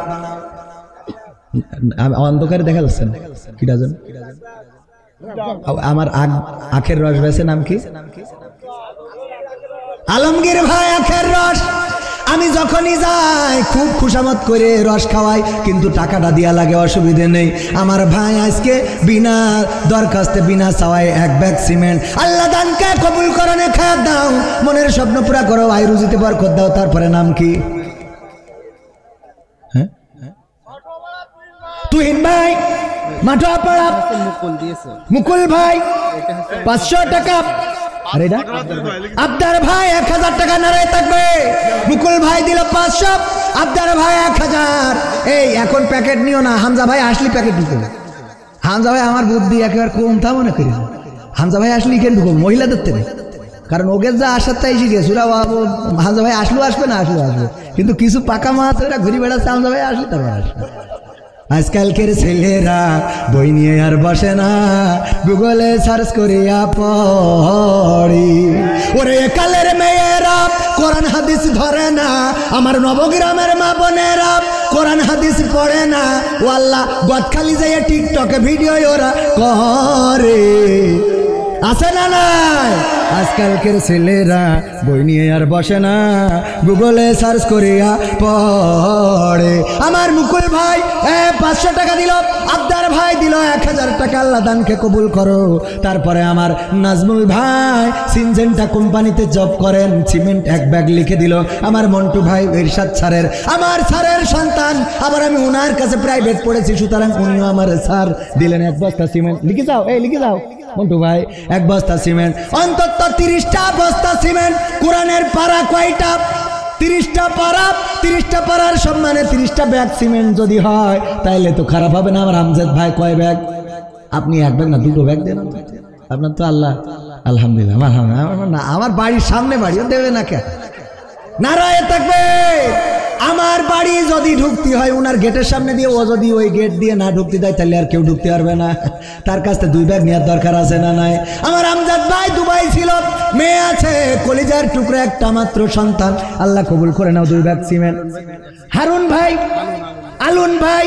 অন্ধকারে দেখা যাচ্ছে না কিটা জন? আমার আখের রস বেছে, নাম কি? আলমগীর ভাই আখের রস। আমি যখনই যাই খুব খুশামত করে রস খাওয়াই, কিন্তু টাকাটা দিয়া লাগে, অসুবিধে নেই। আমার ভাই আজকে বিনা দরখাস্তে বিনা চাওয়ায় 1 ব্যাগ সিমেন্ট, আল্লাহ দানকে কবুল করনে খায় দাও, মনের স্বপ্ন পুরা করো, আই রুজিতে বরকত দাও। তারপরে নাম কি? হ্যাঁ তুহিন ভাই মাঠোয়াপাড়া, মুকুল ভাই 500 টাকা, আবদার ভাই 1000 টাকা, নারায় থাকবে। মুকুল ভাই দিল 500, আবদার ভাই 1000। এই এখন প্যাকেট নিও না, হামজা ভাই আসলি প্যাকেট ঢুকো। হামজা ভাই আমার বুদ্ধি একেবারে কম তা মনে করি, হামজা ভাই আসলি কেন ঢুকো মহিলাদের থেকে, কারণ ওকে যা আসার তাই শিখে সুরা। হামজা ভাই আসলেও আসবে না আসলেও আসবে, কিন্তু কিছু পাকা মাছ ওটা ঘুরি বেড়াচ্ছে, হামজা ভাই আসলে তারপর আসবে। আজকালকের ছেলেরা বই নিয়ে আর বসে না, গুগলে সার্চ করিয়া পড়ি। ওরে কালের মেয়েরা কোরআন হাদিস ধরে না, আমার নবগ্রামের মা বোনেরা কোরআন হাদিস পড়ে না। ও আল্লাহ, গদখালি যাইয়া টিকটকে ভিডিও ওরা করে, আছে না নাই? আজকালকের ছেলেরা বই নিয়ে আর বসে না, গুগলে সার্চ করিয়া পড়ে। আমার মুকুল ভাই 500 টাকা দিল, আবদার ভাই দিল 1000 টাকা, আল্লাহ দানকে কবুল করো। তারপরে আমার নাজমুল ভাই সিনজেন্টা কোম্পানিতে জব করেন, সিমেন্ট 1 ব্যাগ লিখে দিল। আমার মন্টু ভাই ইরশাদ স্যারের, আমার স্যারের সন্তান, আবার আমি ওনার কাছে প্রাইভেট পড়েছি, সুতরাং উনিও আমার স্যার দিলেন 1 বস্তা সিমেন্ট। লিখে যাও, এই লিখে যাও মন্টু ভাই, 1 বস্তা সিমেন্ট, অন্তত 30টা বস্তা সিমেন্ট। কোরআনের পারা কয়টা? 30টা পারা, 30টা পারার সম্মানে 30টা ব্যাগ সিমেন্ট যদি হয় তাইলে তো খারাপ হবে না। আমার আমজাদ ভাই কয় ব্যাগ? আপনি 1 ব্যাগ না 2টো ব্যাগ দেন আপনার তো। আল্লাহ আলহামদুলিল্লাহ, আমার বাড়ির সামনে বাড়ি, দেবে না কে? নারায়ে তাকবীর। আমার বাড়ি যদি ঢুকতে হয় ওনার গেটের সামনে দিয়ে, ও যদি ওই গেট দিয়ে না ঢুকতে দেয় তাহলে আর কেউ ঢুকতে পারবে না। তার কাছ থেকে 2 ব্যাগ নেওয়ার দরকার আছে না নাই? আমার আমজাদ ভাই দুবাই ছিল, মেয়ে আছে, কলিজার টুকরা একটা মাত্র সন্তান, আল্লাহ কবুল করে নাও 2 ব্যাগ সিমেন্ট। হারুন ভাই, আলুন ভাই